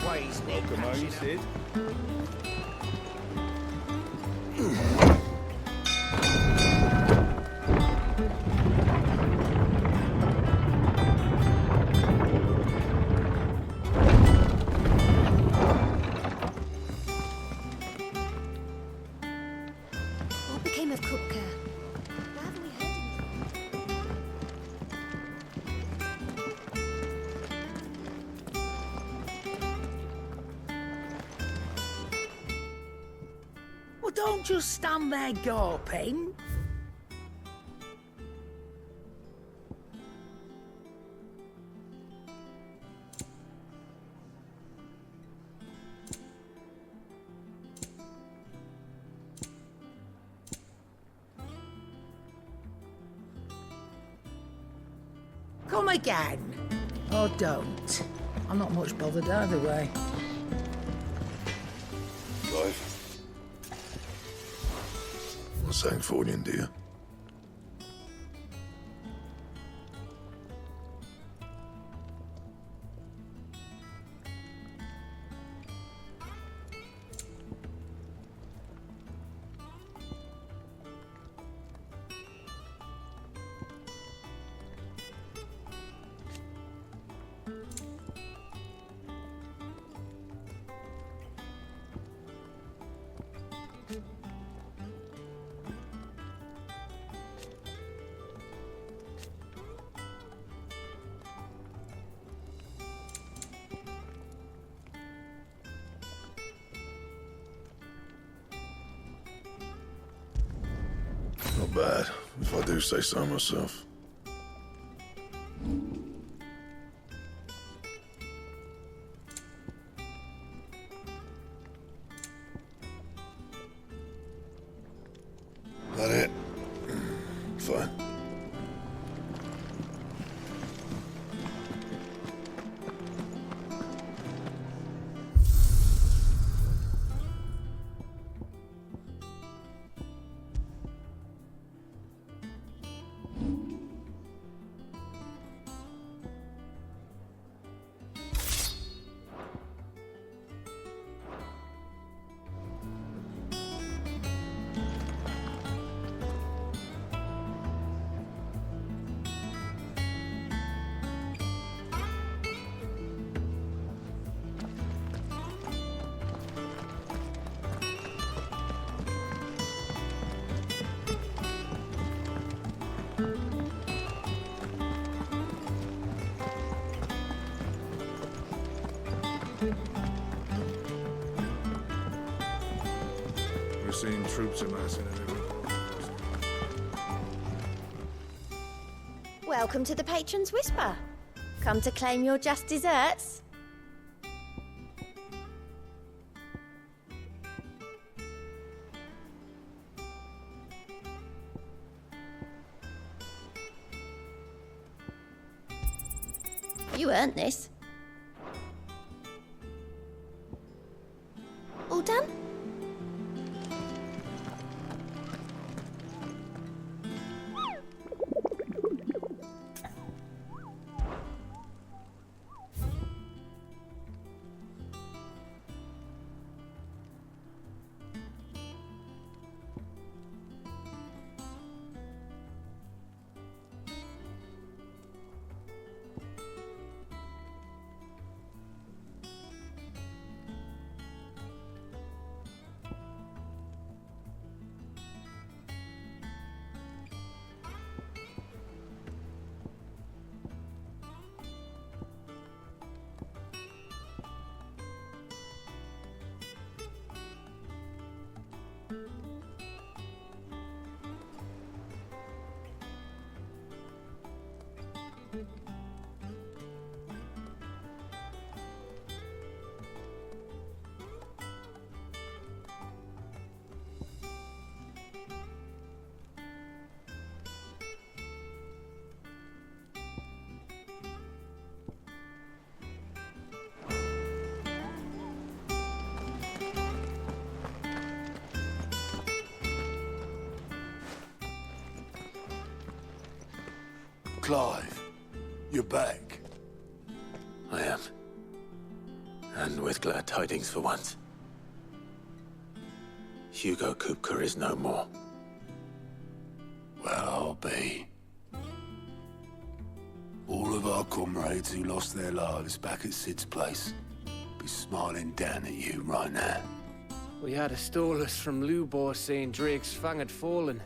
ways need Welcome home, patching up. Sid. What became of Kupka? Why haven't we heard anything? Well, don't just stand there gawping. Come again. Or don't. I'm not much bothered either way. Clive. What's that for you, dear? Not bad, if I do say so myself. That it? Fine. We're seeing troops amassing everywhere. Welcome to the Patron's Whisper. Come to claim your just desserts? You earned this. All done? Clive, you're back. I am. And with glad tidings for once. Hugo Kupka is no more. Well, I'll be. All of our comrades who lost their lives back at Sid's place be smiling down at you right now. We had a stolus from Lubor saying Drake's fang had fallen.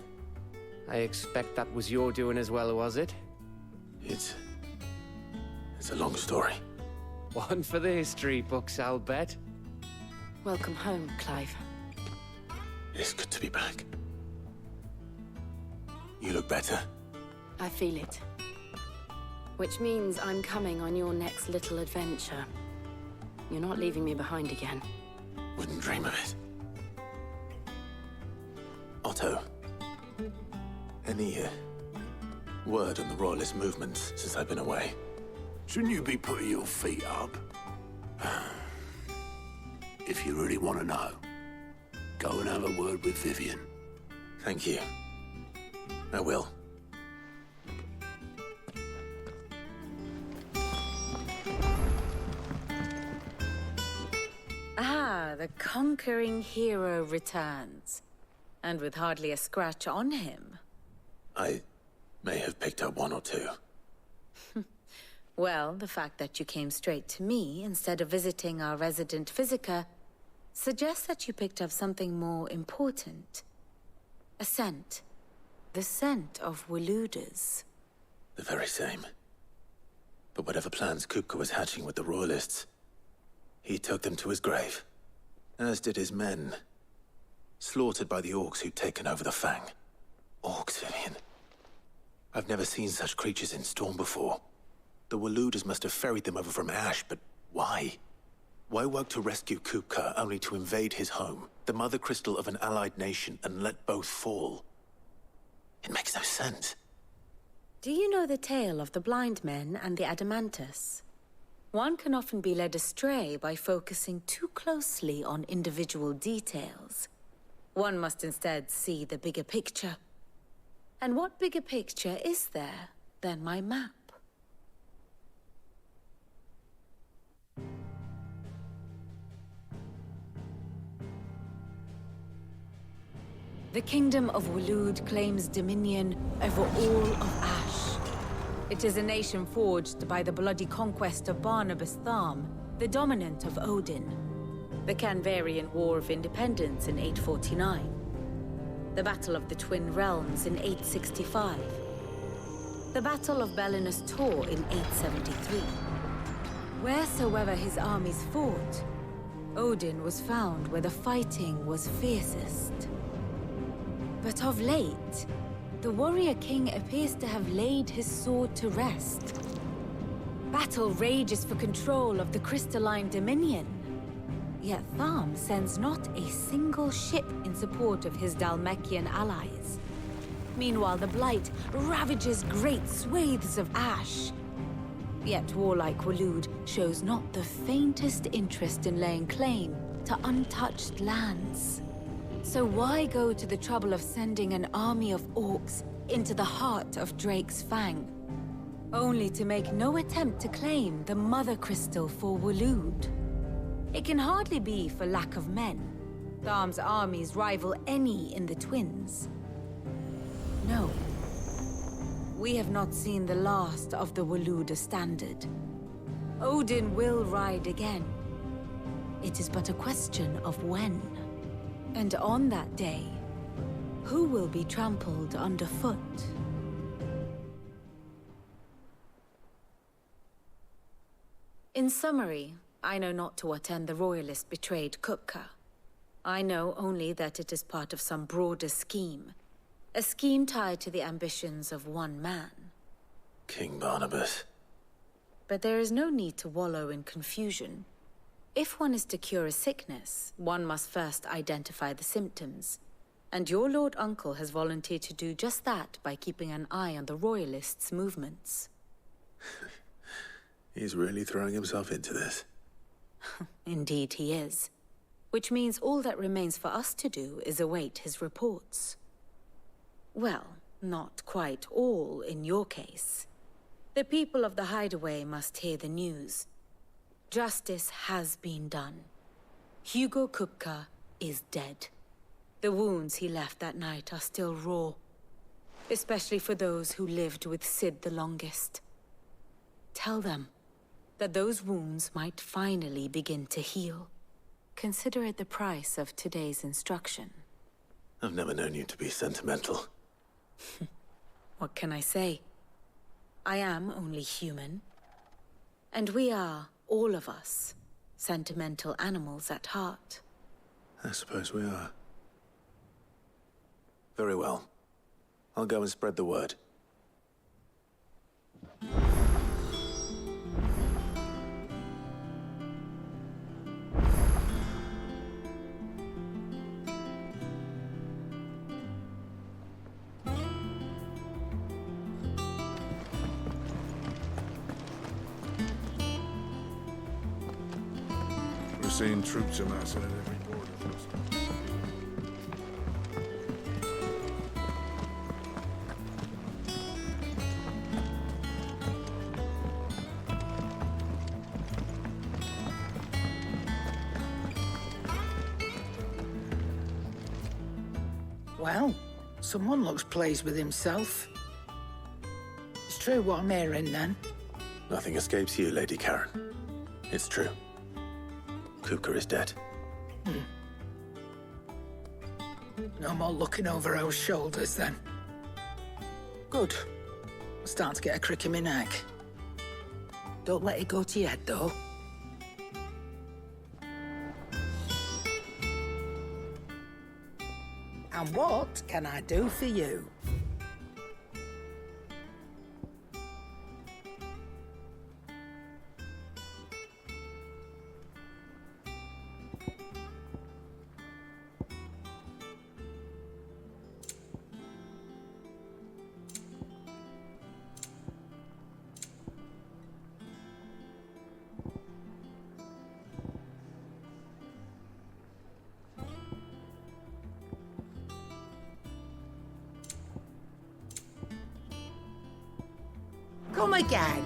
I expect that was your doing as well, was it? It's a long story. One for the history books, I'll bet. Welcome home, Clive. It's good to be back. You look better. I feel it. Which means I'm coming on your next little adventure. You're not leaving me behind again. Wouldn't dream of it. Otto, any word on the Royalist movements since I've been away? Shouldn't you be putting your feet up? If you really want to know, go and have a word with Vivian. Thank you. I will. Ah, the conquering hero returns. And with hardly a scratch on him. I may have picked up one or two. Well, the fact that you came straight to me instead of visiting our resident physiker suggests that you picked up something more important. A scent. The scent of Waludas. The very same. But whatever plans Kupka was hatching with the Royalists, he took them to his grave. As did his men. Slaughtered by the orcs who'd taken over the Fang. Orcs, Vivian. I've never seen such creatures in Storm before. The Waludas must have ferried them over from Ash, but why? Why work to rescue Kupka only to invade his home, the mother crystal of an allied nation, and let both fall? It makes no sense. Do you know the tale of the blind men and the Adamantus? One can often be led astray by focusing too closely on individual details. One must instead see the bigger picture. And what bigger picture is there than my map? The Kingdom of Waloed claims dominion over all of Ash. It is a nation forged by the bloody conquest of Barnabas Tharm, the dominant of Odin. The Canvarian War of Independence in 849. The Battle of the Twin Realms in 865. The Battle of Belinus Tor in 873. Wheresoever his armies fought, Odin was found where the fighting was fiercest. But of late, the warrior king appears to have laid his sword to rest. Battle rages for control of the crystalline dominion. Yet Tharm sends not a single ship in support of his Dhalmekian allies. Meanwhile, the Blight ravages great swathes of Ash. Yet warlike Waloed shows not the faintest interest in laying claim to untouched lands. So why go to the trouble of sending an army of orcs into the heart of Drake's Fang, only to make no attempt to claim the Mother Crystal for Waloed? It can hardly be for lack of men. Tharm's armies rival any in the Twins. No. We have not seen the last of the Waluda standard. Odin will ride again. It is but a question of when. And on that day, who will be trampled underfoot? In summary, I know not to what end the Royalist betrayed Kupka. I know only that it is part of some broader scheme. A scheme tied to the ambitions of one man. King Barnabas. But there is no need to wallow in confusion. If one is to cure a sickness, one must first identify the symptoms. And your Lord Uncle has volunteered to do just that by keeping an eye on the Royalists' movements. He's really throwing himself into this. Indeed he is. Which means all that remains for us to do is await his reports. Well, not quite all in your case. The people of the Hideaway must hear the news. Justice has been done. Hugo Kupka is dead. The wounds he left that night are still raw, especially for those who lived with Sid the longest. Tell them that those wounds might finally begin to heal. Consider it the price of today's instruction. I've never known you to be sentimental. What can I say? I am only human. And we are, all of us, sentimental animals at heart. I suppose we are. Very well. I'll go and spread the word. We're seeing troops amassing at every border post. Well, someone looks pleased with himself. It's true what I'm hearing, then. Nothing escapes you, Lady Karen. It's true. Kupka is dead. No more looking over our shoulders, then. Good. I'm starting to get a crick in my neck. Don't let it go to your head, though. And what can I do for you? Come again.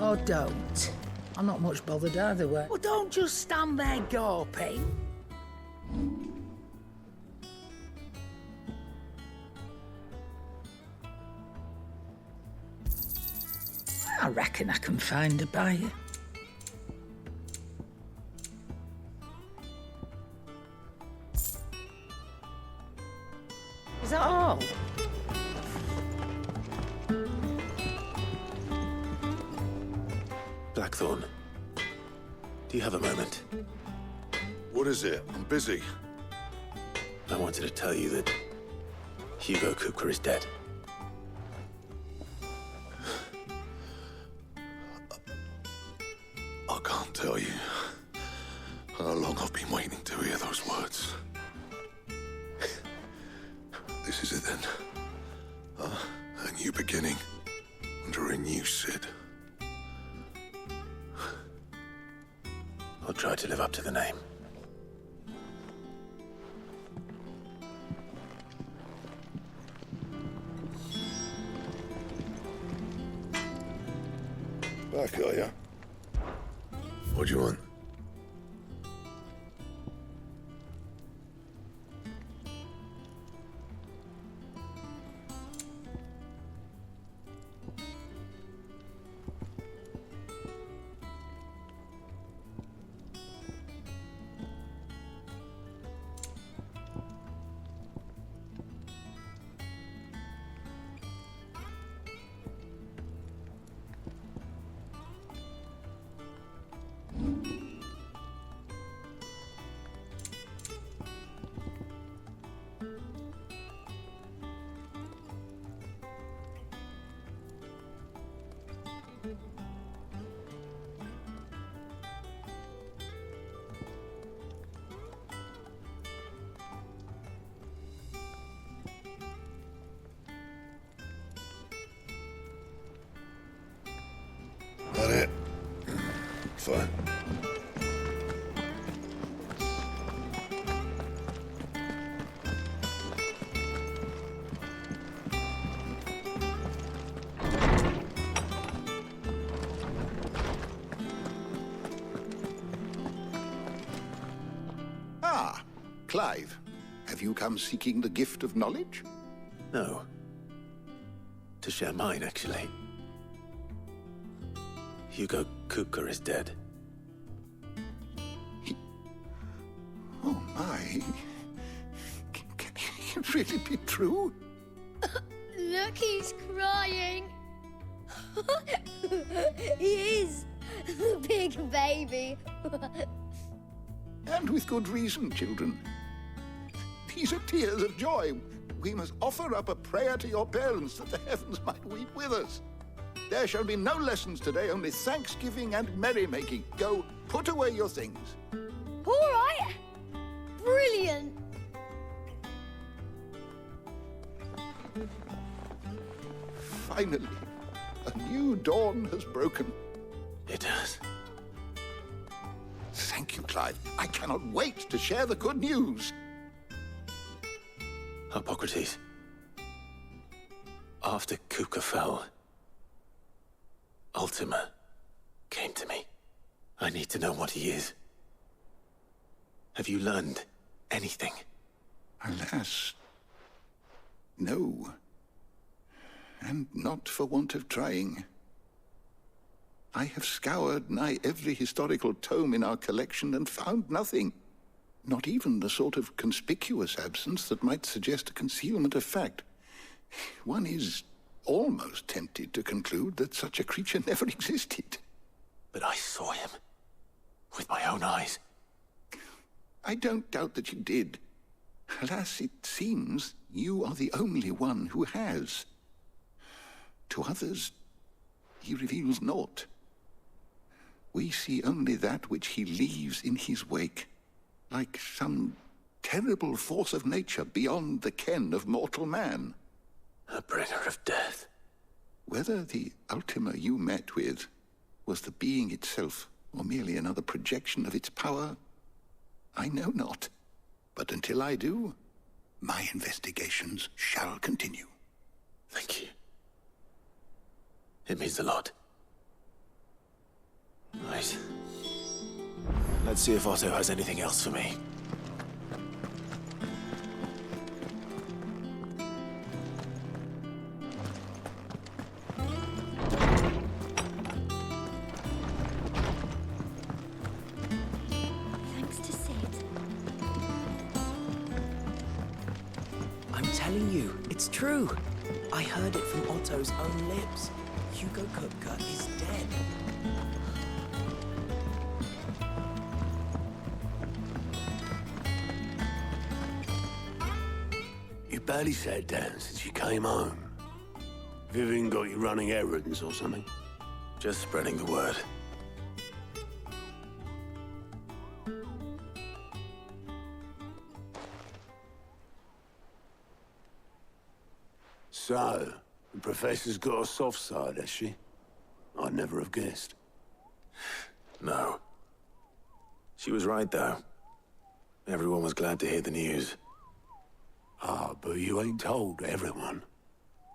Or don't. I'm not much bothered either way. Well, don't just stand there gawping. I reckon I can find a buyer. Is that all? Blackthorn, do you have a moment? What is it? I'm busy. I wanted to tell you that Hugo Kupka is dead. I can't tell you how long I've been waiting to hear those words. This is it then. A new beginning under a new Sid. I'll try to live up to the name. Back, are ya? What do you want? That it? Fine. Clive, have you come seeking the gift of knowledge? No. To share mine, actually. Hugo Kupka is dead. Oh my. Can it really be true? Look, he's crying. He is. The big baby. And with good reason, children. These are tears of joy. We must offer up a prayer to your parents that the heavens might weep with us. There shall be no lessons today, only thanksgiving and merrymaking. Go, put away your things. All right. Brilliant. Finally, a new dawn has broken. It has. Thank you, Clive. I cannot wait to share the good news. Hippocrates. After Kupka fell, Ultima came to me. I need to know what he is. Have you learned anything? Alas, no. And not for want of trying. I have scoured nigh every historical tome in our collection and found nothing. Not even the sort of conspicuous absence that might suggest a concealment of fact. One is almost tempted to conclude that such a creature never existed. But I saw him. With my own eyes. I don't doubt that you did. Alas, it seems you are the only one who has. To others, he reveals naught. We see only that which he leaves in his wake, like some terrible force of nature beyond the ken of mortal man. A bringer of death. Whether the Ultima you met with was the being itself, or merely another projection of its power, I know not. But until I do, my investigations shall continue. Thank you. It means a lot. Right. Let's see if Otto has anything else for me. Thanks to Sid. I'm telling you, it's true. I heard it from Otto's own lips. Hugo Kupka is dead. You barely sat down since you came home. Vivian got you running errands or something? Just spreading the word. So, the Professor's got a soft side, has she? I'd never have guessed. No. She was right, though. Everyone was glad to hear the news. Ah, but you ain't told everyone.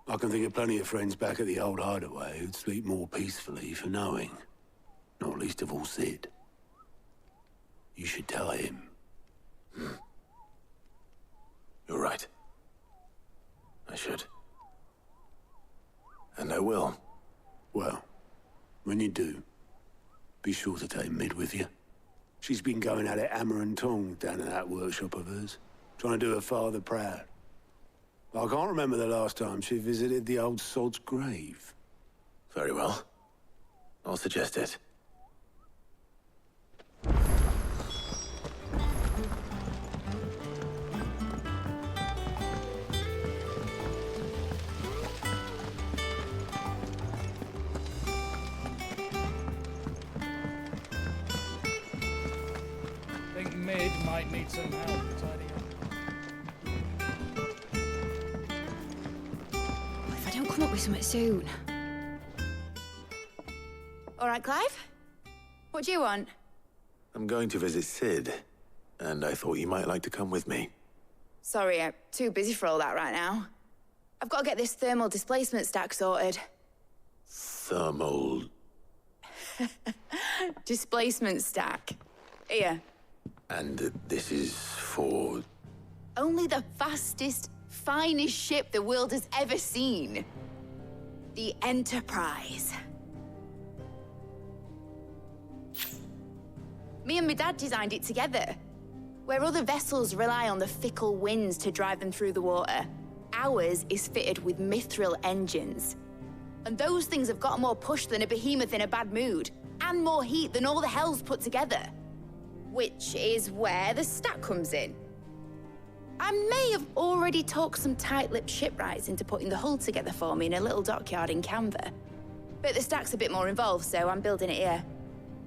I can think of plenty of friends back at the old hideaway who'd sleep more peacefully for knowing. Not least of all Sid. You should tell him. You're right. I should. And I will. Well, when you do, be sure to take Mid with you. She's been going at it hammer and tongs down in that workshop of hers, trying to do her father proud. I can't remember the last time she visited the old sod's grave. Very well. I'll suggest it. Think Mid might need some help tidying up. If I don't come up with something soon. All right, Clive? What do you want? I'm going to visit Sid, and I thought you might like to come with me. Sorry, I'm too busy for all that right now. I've got to get this thermal displacement stack sorted. Thermal... Displacement stack. Here. And this is for... Only the fastest, finest ship the world has ever seen. The Enterprise. Me and my dad designed it together. Where other vessels rely on the fickle winds to drive them through the water, ours is fitted with mithril engines. And those things have got more push than a behemoth in a bad mood, and more heat than all the hells put together. Which is where the stack comes in. I may have already talked some tight-lipped shipwrights into putting the hull together for me in a little dockyard in Canva. But the stack's a bit more involved, so I'm building it here.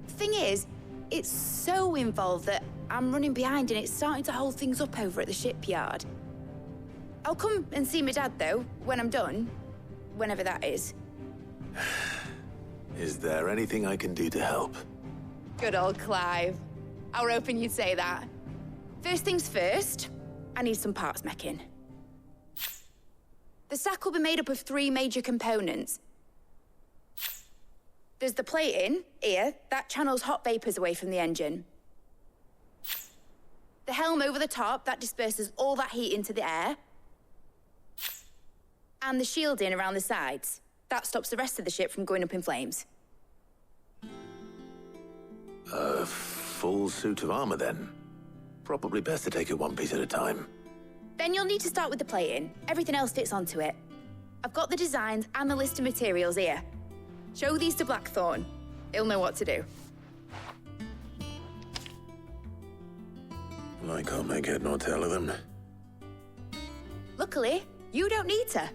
Thing is, it's so involved that I'm running behind and it's starting to hold things up over at the shipyard. I'll come and see my dad, though, when I'm done. Whenever that is. Is there anything I can do to help? Good old Clive. I were hoping you'd say that. First things first, I need some parts meching. The stack will be made up of 3 major components. There's the plating, here, that channels hot vapors away from the engine. The helm over the top, that disperses all that heat into the air. And the shielding around the sides. That stops the rest of the ship from going up in flames. A full suit of armor, then? Probably best to take it one piece at a time. Then you'll need to start with the plating. Everything else fits onto it. I've got the designs and the list of materials here. Show these to Blackthorn. He'll know what to do. Well, I can't make head nor tail of them. Luckily, you don't need to.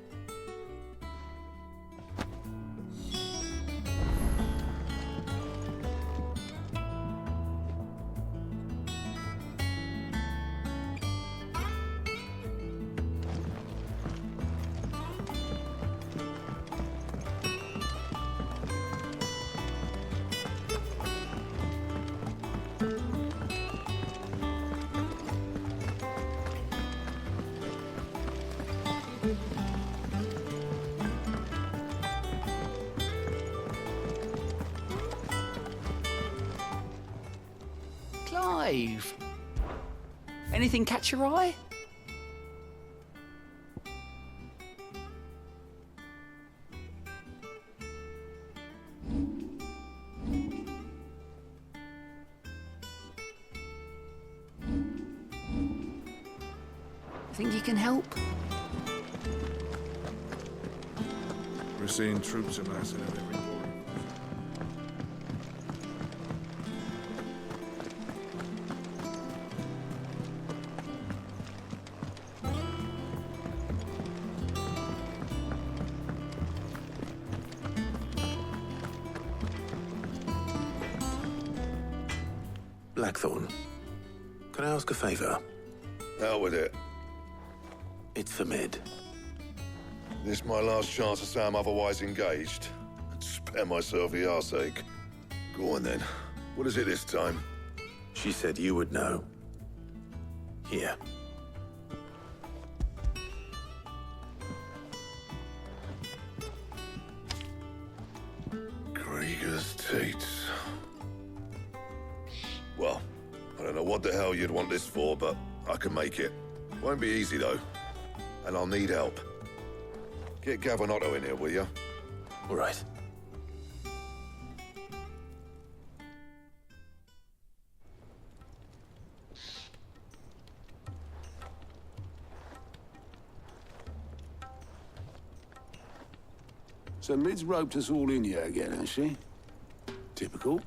Clive! Anything catch your eye? Think you can help? We're seeing troops amassing at every border. Blackthorn, can I ask a favor? Out with it. It's for Mid. This my last chance to say I'm otherwise engaged. I'd spare myself the arseache. Go on then. What is it this time? She said you would know. Here. Krieger's Tates. Well, I don't know what the hell you'd want this for, but I can make it. Won't be easy, though. And I'll need help. Get Gavinotto in here, will you? All right. So Mid's roped us all in here again, has she? Typical.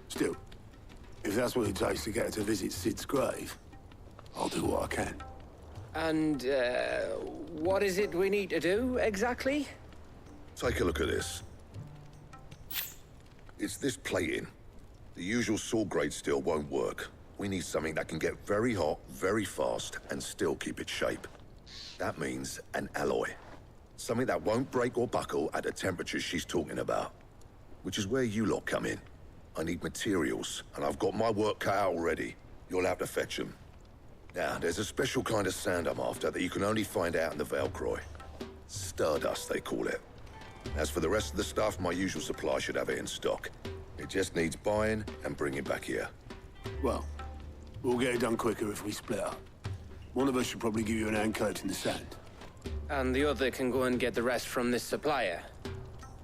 Still, if that's what it takes to get her to visit Sid's grave, I'll do what I can. And, what is it we need to do, exactly? Take a look at this. It's this plating. The usual saw grade steel won't work. We need something that can get very hot, very fast, and still keep its shape. That means an alloy. Something that won't break or buckle at the temperatures she's talking about. Which is where you lot come in. I need materials, and I've got my work cut out already. You'll have to fetch them. Now, there's a special kind of sand I'm after that you can only find out in the Valcroy. Stardust, they call it. As for the rest of the stuff, my usual supply should have it in stock. It just needs buying and bringing back here. Well, We'll get it done quicker if we split up. One of us should probably give you an hand coat in the sand. And the other can go and get the rest from this supplier.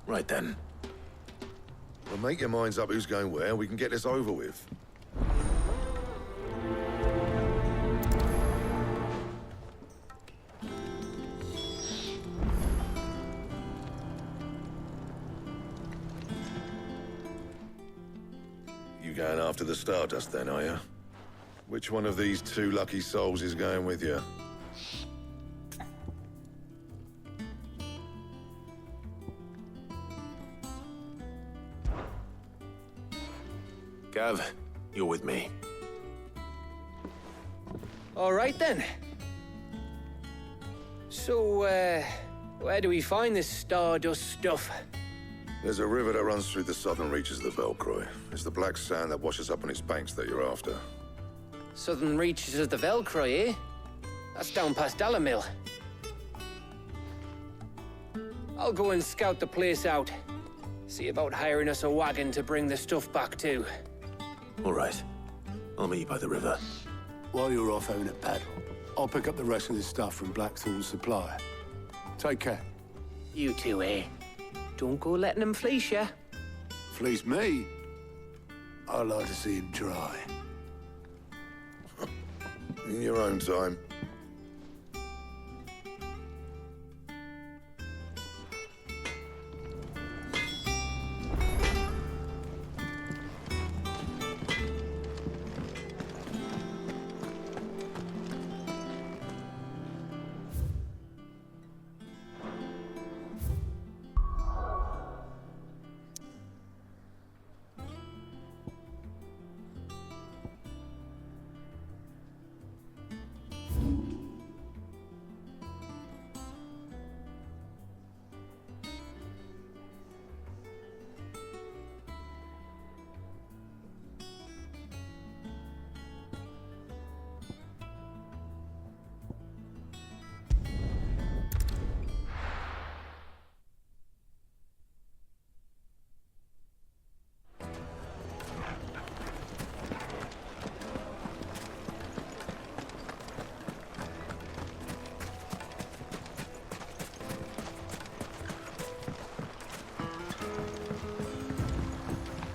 Right then. Well, make your minds up who's going where, we can get this over with. You going after the Stardust then, are you? Which one of these two lucky souls is going with you? Gav, you're with me. All right then. So, where do we find this Stardust stuff? There's a river that runs through the southern reaches of the Velcroy. It's the black sand that washes up on its banks that you're after. Southern reaches of the Velcroy, eh? That's down past Dalamil. I'll go and scout the place out. See about hiring us a wagon to bring the stuff back to. All right. I'll meet you by the river. While you're off having a paddle, I'll pick up the rest of this stuff from Blackthorn's supplier. Take care. You two, eh? Don't go letting them fleece ya. Fleece me? I'd like to see him try. In your own time.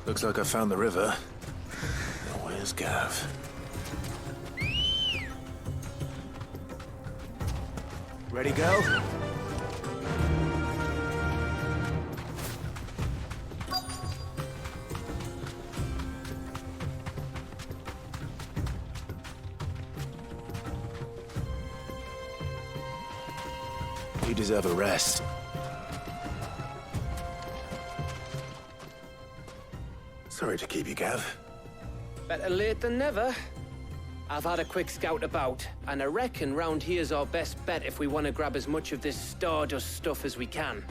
Looks like I found the river. Now where's Gav? Ready, go? You deserve a rest. Sorry to keep you, Gav. Better late than never. I've had a quick scout about, and I reckon round here's our best bet if we want to grab as much of this Stardust stuff as we can.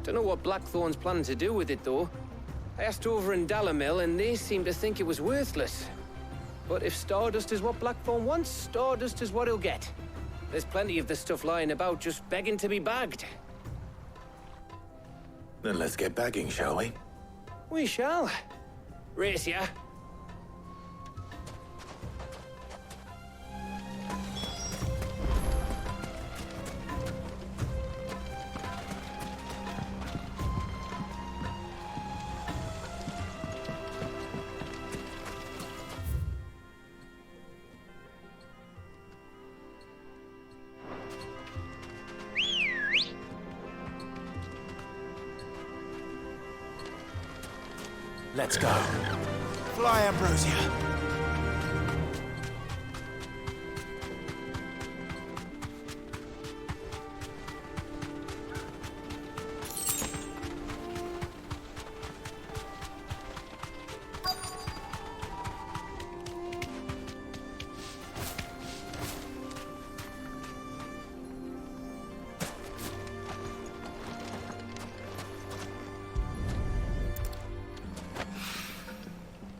Don't know what Blackthorn's planning to do with it, though. I asked over in Dalamil, and they seem to think it was worthless. But if Stardust is what Blackthorn wants, Stardust is what he'll get. There's plenty of this stuff lying about, just begging to be bagged. Then let's get bagging, shall we? We shall. Race ya. Let's go. Fly, Ambrosia.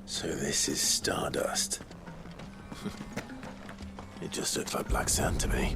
So this is Stardust. It just looks like black sand to me.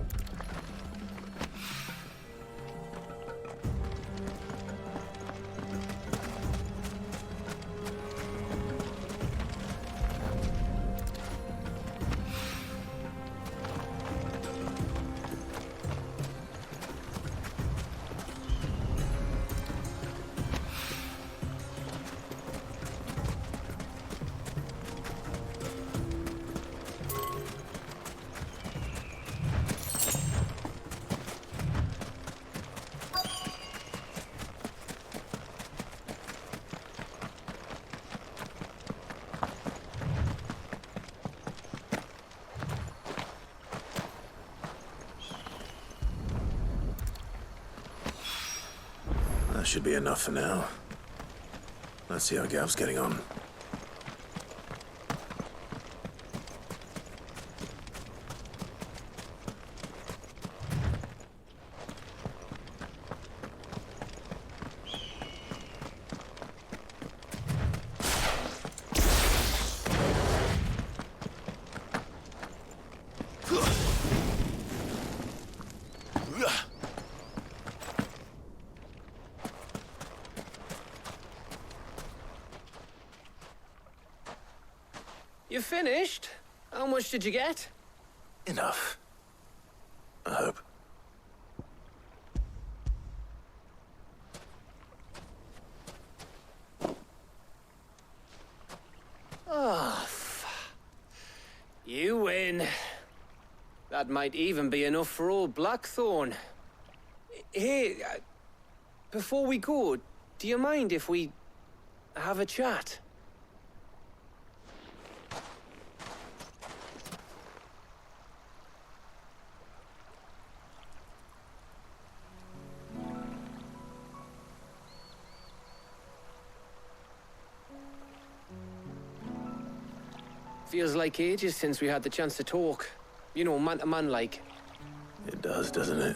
That should be enough for now. Let's see how Gav's getting on. You finished? How much did you get? Enough. I hope. Oh, you win. That might even be enough for old Blackthorn. Hey, before we go, do you mind if we have a chat? Feels like ages since we had the chance to talk. You know, man to man like. It does, doesn't it?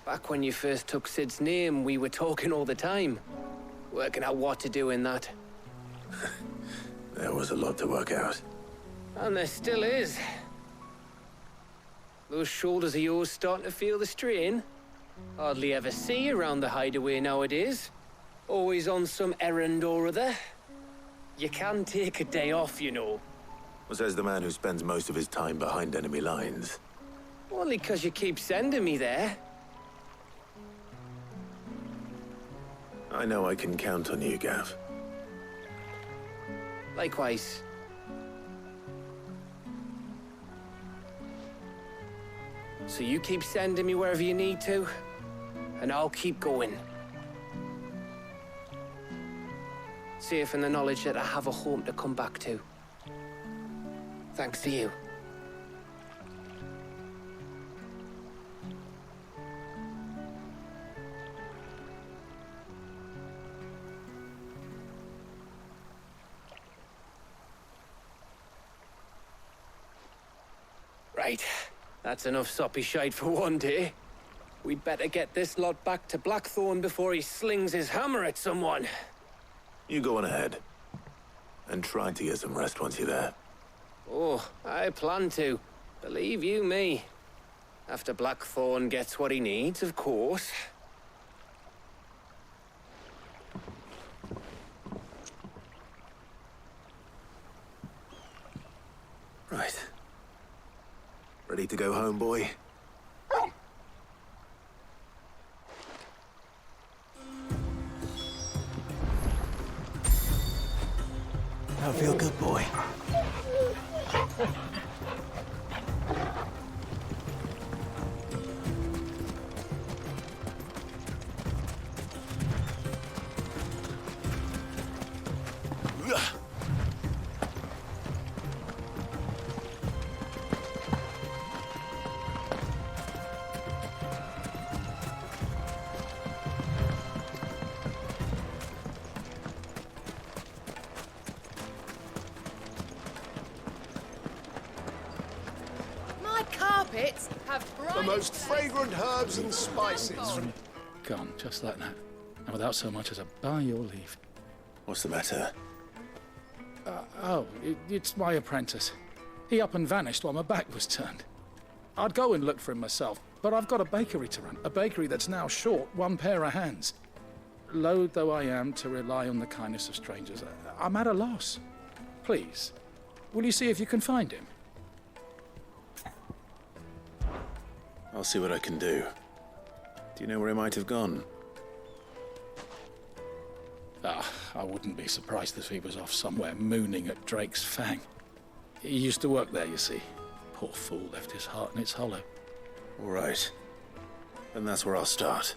Back when you first took Sid's name, we were talking all the time. Working out what to do in that. There was a lot to work out. And there still is. Those shoulders of yours starting to feel the strain. Hardly ever see you around the hideaway nowadays. Always on some errand or other. You can take a day off, you know. Says the man who spends most of his time behind enemy lines. Only 'cause you keep sending me there. I know I can count on you, Gav. Likewise. So you keep sending me wherever you need to, and I'll keep going. Safe in the knowledge that I have a home to come back to. Thanks to you. Right. That's enough soppy shite for one day. We'd better get this lot back to Blackthorn before he slings his hammer at someone. You go on ahead. And try to get some rest once you're there. Oh, I plan to. Believe you me. After Blackthorn gets what he needs, of course. Right. Ready to go home, boy? I feel good, boy. Carpets have The most fragrant herbs and spices. Gone, just like that. And without so much as a by your leave. What's the matter? It's my apprentice. He up and vanished while my back was turned. I'd go and look for him myself, but I've got a bakery to run. A bakery that's now short one pair of hands. Loath though I am to rely on the kindness of strangers, I'm at a loss. Please, will you see if you can find him? I'll see what I can do. Do you know where he might have gone? I wouldn't be surprised if he was off somewhere mooning at Drake's Fang. He used to work there, you see. Poor fool left his heart in its hollow. All right. Then that's where I'll start.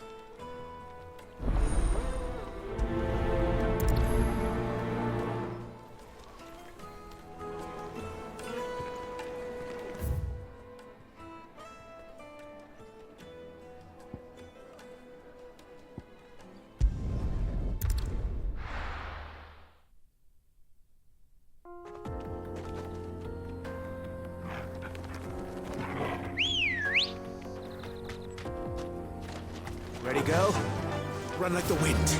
Ready, go? Run like the wind.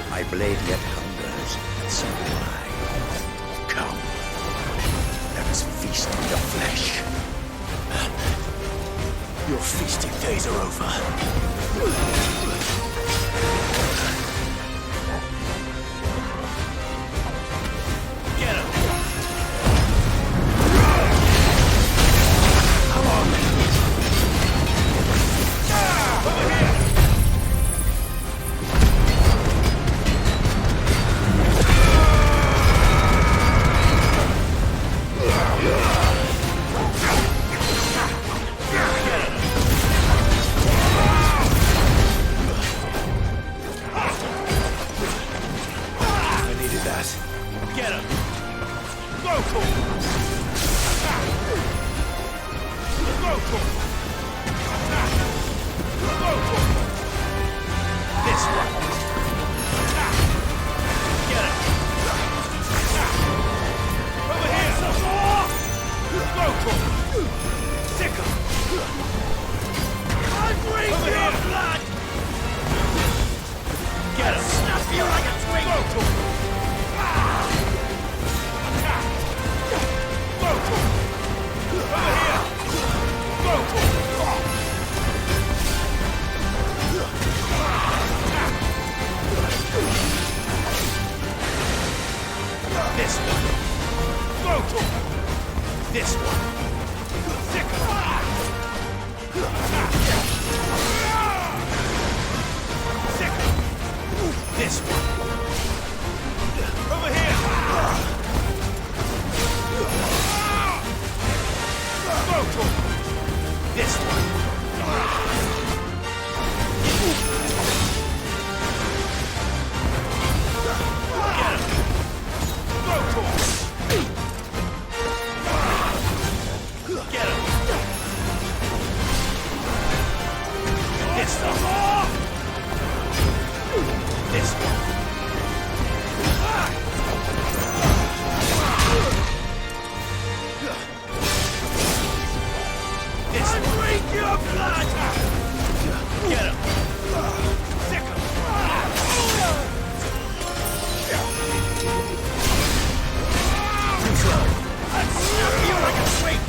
My blade yet hungers, and so do I. Come, let us feast on your flesh. Your feasting days are over. Get him! Come on! Over here! Get him! Go for it! Go for it! Go for it! This one! Get him! Over here! Go for it! Sick him! I bring your blood! Get him! Snap you like a twig! Go for it! Over here! Go! This one! Go! This one! Sick! Sick! This one! Over here! This one. Get him. Go for it. Get him. This one. This one. This one. Drink your blood! Get him! Sick him! Control! I'll snap you like a twig!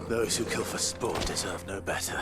Those who kill for sport deserve no better.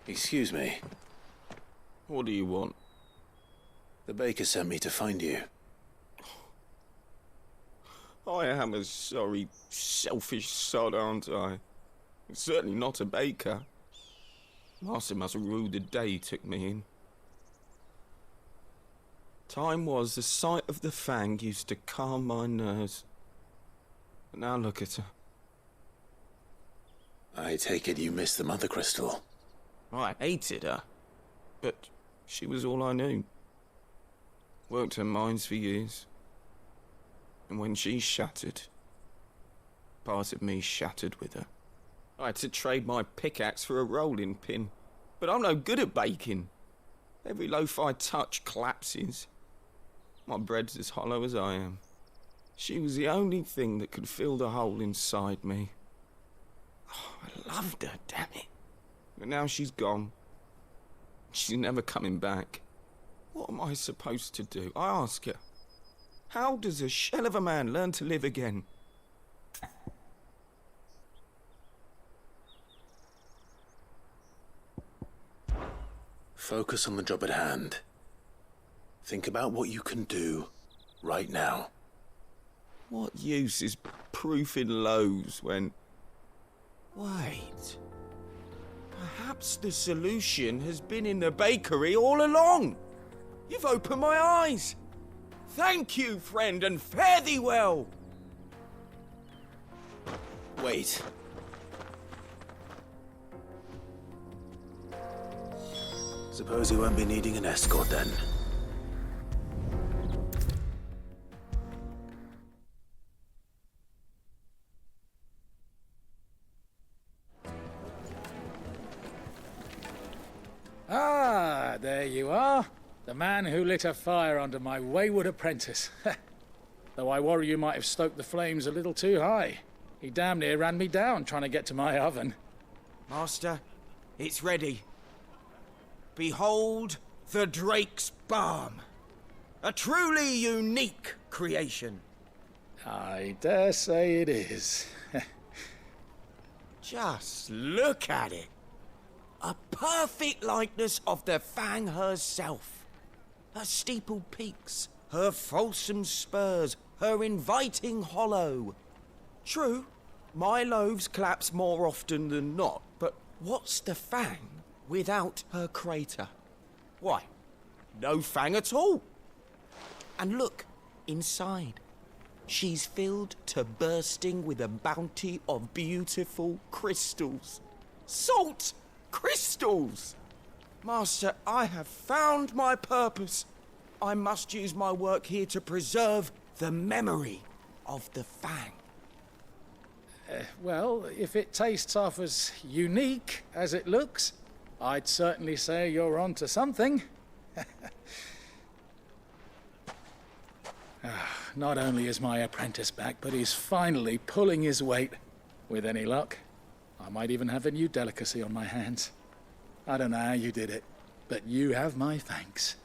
Excuse me. What do you want? The baker sent me to find you. I am a sorry, selfish sod, aren't I? I'm certainly not a baker. Master must have ruled the day he took me in. Time was the sight of the Fang used to calm my nerves. But now look at her. I take it you missed the Mother Crystal. I hated her, but she was all I knew. Worked her mines for years. And when she shattered, part of me shattered with her. I had to trade my pickaxe for a rolling pin, but I'm no good at baking. Every loaf I touch collapses. My bread's as hollow as I am. She was the only thing that could fill the hole inside me. Oh, I loved her, damn it. But now she's gone. She's never coming back. What am I supposed to do? I ask her. How does a shell of a man learn to live again? Focus on the job at hand. Think about what you can do right now. What use is proofing loaves when... Wait... Perhaps the solution has been in the bakery all along. You've opened my eyes. Thank you, friend, and fare thee well. Wait. Suppose you won't be needing an escort then. Ah, there you are. The man who lit a fire under my wayward apprentice. Though I worry you might have stoked the flames a little too high. He damn near ran me down trying to get to my oven. Master, it's ready. Behold the Drake's Balm. A truly unique creation. I dare say it is. Just look at it. A perfect likeness of the Fang herself. Her steepled peaks, her fulsome spurs, her inviting hollow. True, my loaves collapse more often than not, but what's the fang without her crater? Why, no fang at all. And look, inside. She's filled to bursting with a bounty of beautiful crystals. Salt crystals! Master, I have found my purpose. I must use my work here to preserve the memory of the fang. Well, if it tastes half as unique as it looks, I'd certainly say you're on to something. Not only is my apprentice back, but he's finally pulling his weight. With any luck, I might even have a new delicacy on my hands. I don't know how you did it, but you have my thanks.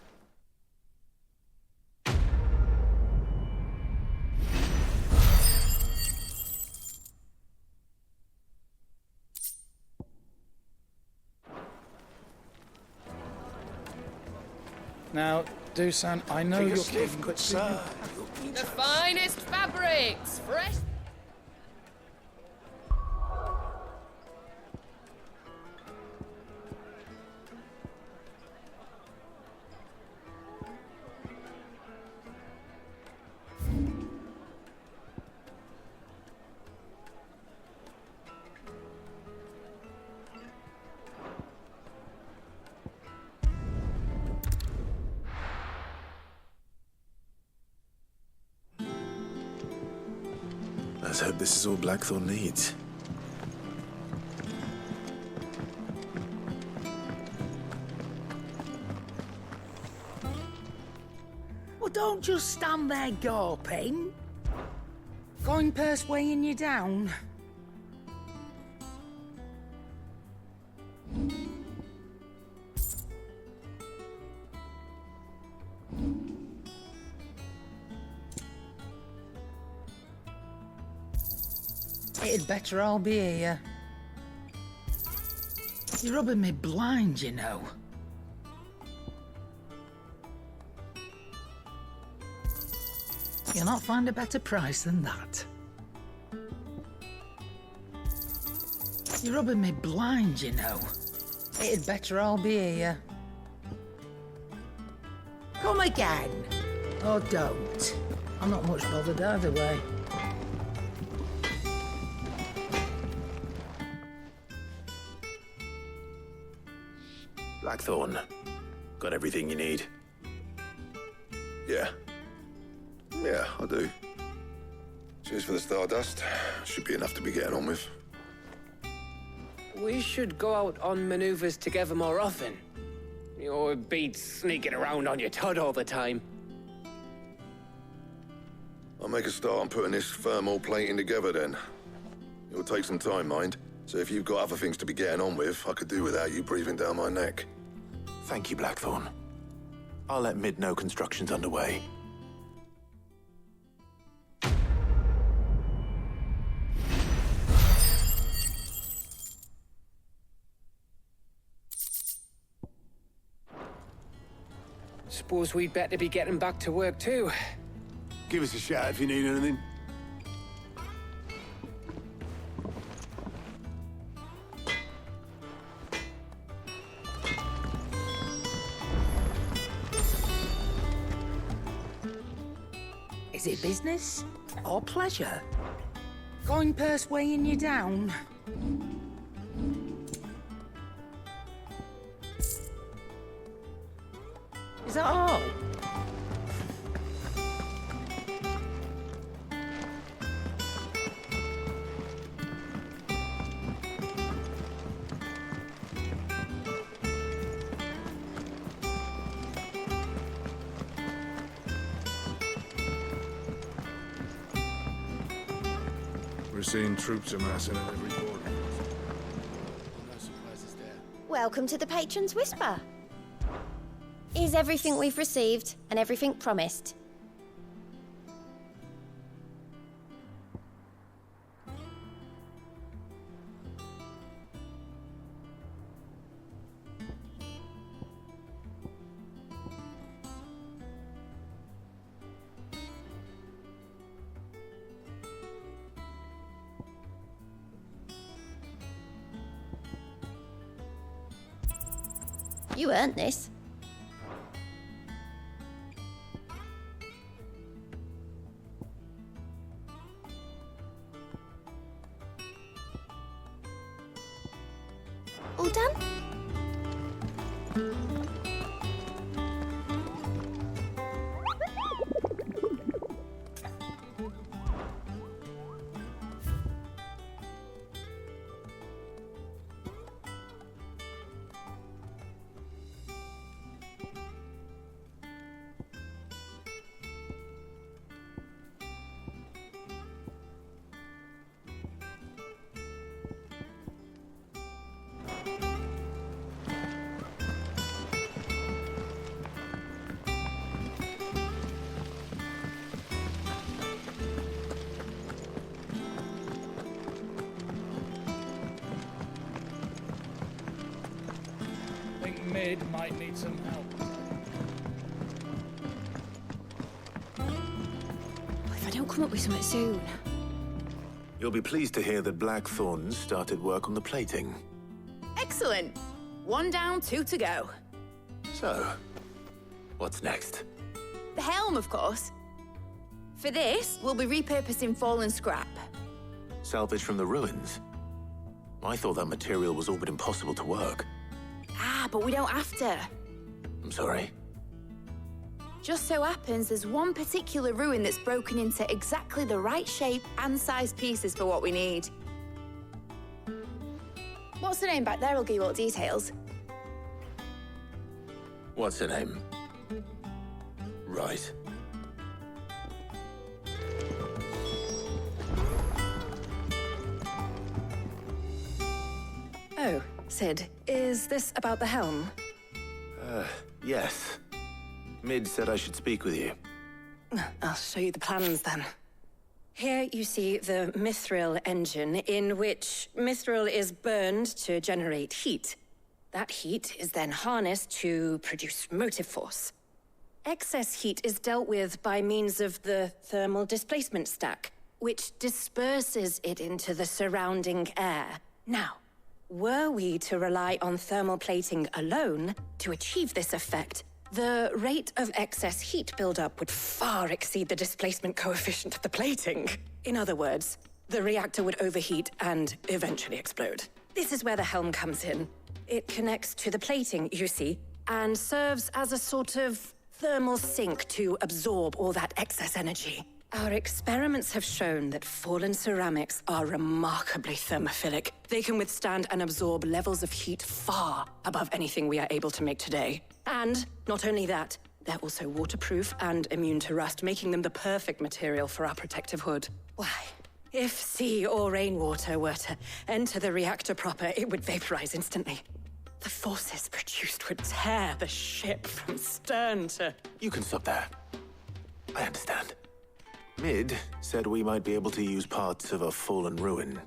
Now, Dusan, I know you're king, but sir. The finest fabrics, fresh. Let's hope this is all Blackthorn needs. Well, don't just stand there gawping. Coin purse weighing you down. It'd better all be here. You're rubbing me blind, you know. You'll not find a better price than that. You're rubbing me blind, you know. It'd better all be here. Come again. Or don't. I'm not much bothered either way. Blackthorn, got everything you need? Yeah. Yeah, I do. Cheers for the stardust. Should be enough to be getting on with. We should go out on maneuvers together more often. You'll be sneaking around on your Todd all the time. I'll make a start on putting this thermal plating together then. It'll take some time, mind. So if you've got other things to be getting on with, I could do without you breathing down my neck. Thank you, Blackthorn. I'll let Mid know construction's underway. Suppose we'd better be getting back to work too. Give us a shout if you need anything. Is it business or pleasure? Coin purse weighing you down? Is that all? We're seeing troops amassing at every corner. Welcome to the Patron's Whisper. Is everything we've received and everything promised? You earned this. All done? I think Mid might need some help. If I don't come up with something soon. You'll be pleased to hear that Blackthorn started work on the plating. Excellent. 1 down, 2 to go. So, what's next? The helm, of course. For this, we'll be repurposing fallen scrap. Salvage from the ruins? I thought that material was all but impossible to work. Ah, but we don't have to. I'm sorry. Just so happens there's one particular ruin that's broken into exactly the right shape and size pieces for what we need. What's the name back there? I'll give you all the details. What's her name? Right. Oh, Sid, is this about the helm? Yes. Mid said I should speak with you. I'll show you the plans then. Here you see the mithril engine, in which mithril is burned to generate heat. That heat is then harnessed to produce motive force. Excess heat is dealt with by means of the thermal displacement stack, which disperses it into the surrounding air. Now, were we to rely on thermal plating alone to achieve this effect, the rate of excess heat buildup would far exceed the displacement coefficient of the plating. In other words, the reactor would overheat and eventually explode. This is where the helm comes in. It connects to the plating, you see, and serves as a sort of thermal sink to absorb all that excess energy. Our experiments have shown that fallen ceramics are remarkably thermophilic. They can withstand and absorb levels of heat far above anything we are able to make today. And not only that, they're also waterproof and immune to rust, making them the perfect material for our protective hood. Why, if sea or rainwater were to enter the reactor proper, it would vaporize instantly. The forces produced would tear the ship from stern to... You can stop there. I understand. Mid said we might be able to use parts of a fallen ruin.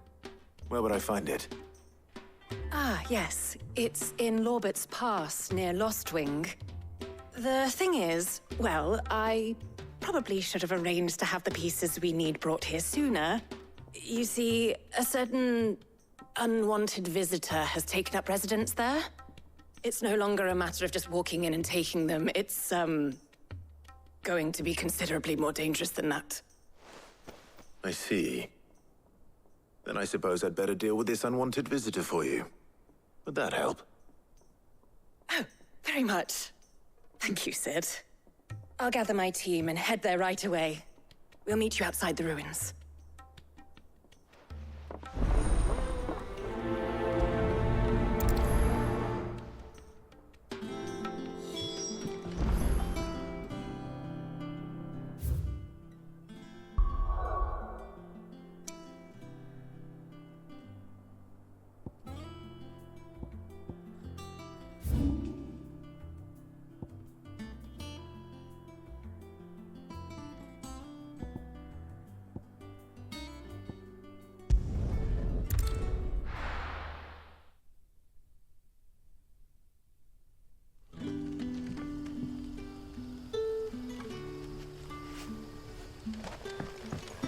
Where would I find it? Ah, yes. It's in Lorbert's Pass, near Lostwing. The thing is, well, I probably should have arranged to have the pieces we need brought here sooner. You see, a certain unwanted visitor has taken up residence there. It's no longer a matter of just walking in and taking them. It's, going to be considerably more dangerous than that. I see. Then I suppose I'd better deal with this unwanted visitor for you. Would that help? Oh, very much. Thank you, Sid. I'll gather my team and head there right away. We'll meet you outside the ruins.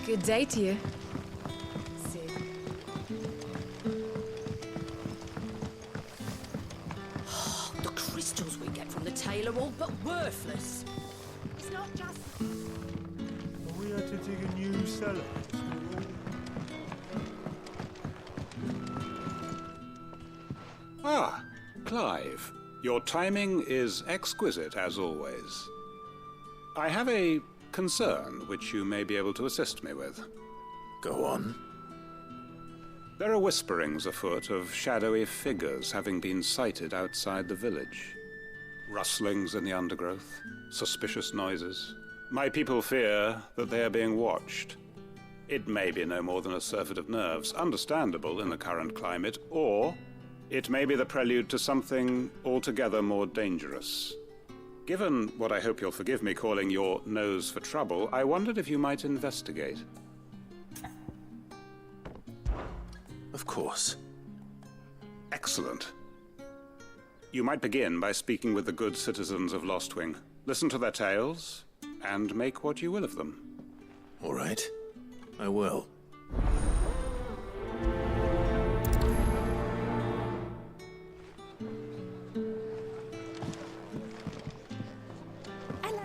Good day to you. The crystal ale are all but worthless. It's not just... We had to dig a new cellar. Ah, Clive. Your timing is exquisite, as always. I have a concern which you may be able to assist me with. Go on. There are whisperings afoot of shadowy figures having been sighted outside the village. Rustlings in the undergrowth, suspicious noises. My people fear that they are being watched. It may be no more than a surfeit of nerves, understandable in the current climate, or it may be the prelude to something altogether more dangerous. Given what I hope you'll forgive me calling your nose for trouble, I wondered if you might investigate. Of course. Excellent. You might begin by speaking with the good citizens of Lostwing. Listen to their tales, and make what you will of them. All right. I will.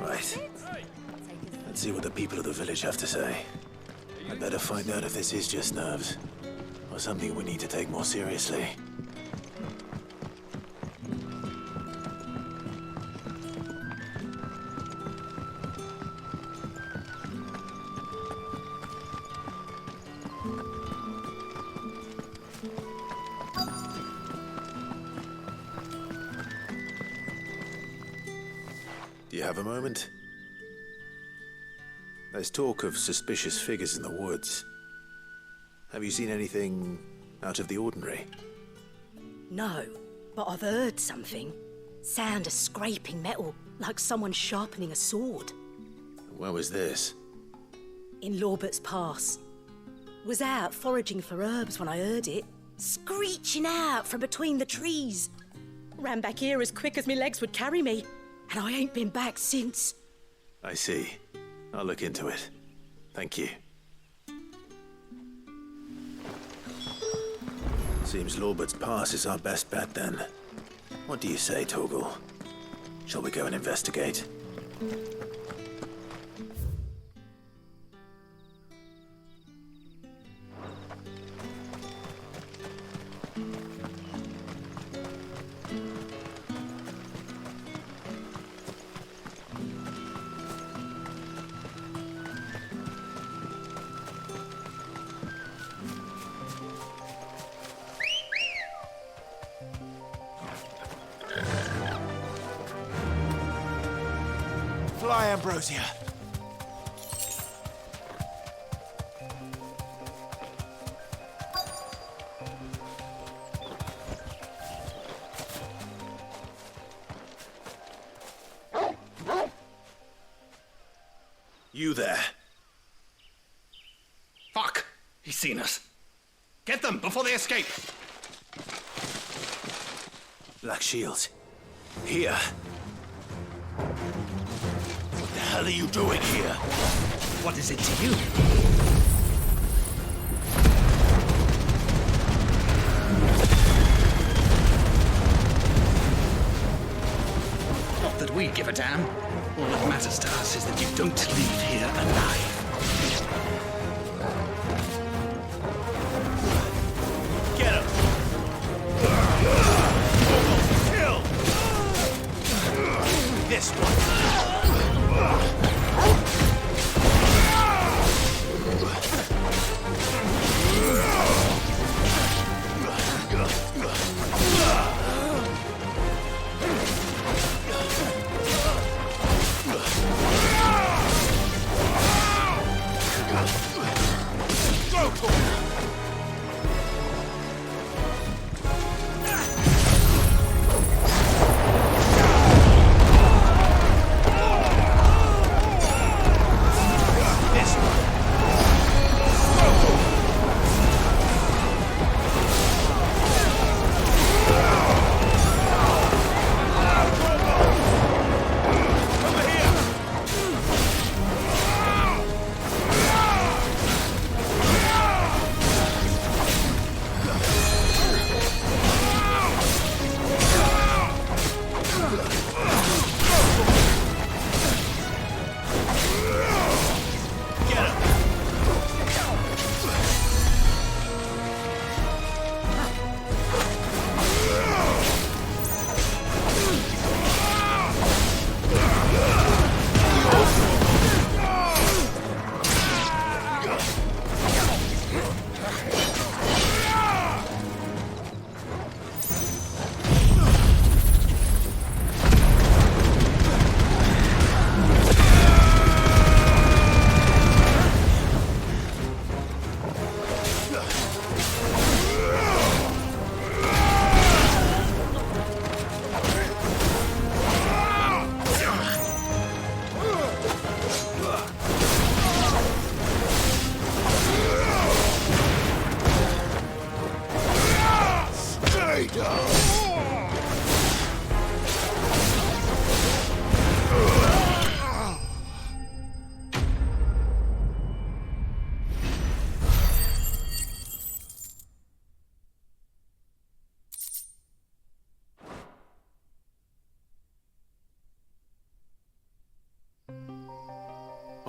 Right. Let's see what the people of the village have to say. I'd better find out if this is just nerves, or something we need to take more seriously. Do you have a moment? There's talk of suspicious figures in the woods. Have you seen anything out of the ordinary? No, but I've heard something. Sound of scraping metal, like someone sharpening a sword. Where was this? In Lorbert's Pass. Was out foraging for herbs when I heard it, screeching out from between the trees. Ran back here as quick as my legs would carry me, and I ain't been back since. I see. I'll look into it. Thank you. Seems Lorbert's Pass is our best bet then. What do you say, Torgal? Shall we go and investigate? Fly, Ambrosia. You there. Fuck! He's seen us. Get them before they escape! Black Shields. Here. What the hell are you doing here? What is it to you? Not that we give a damn. All that matters to us is that you don't leave here alive. Get him! Kill! This one!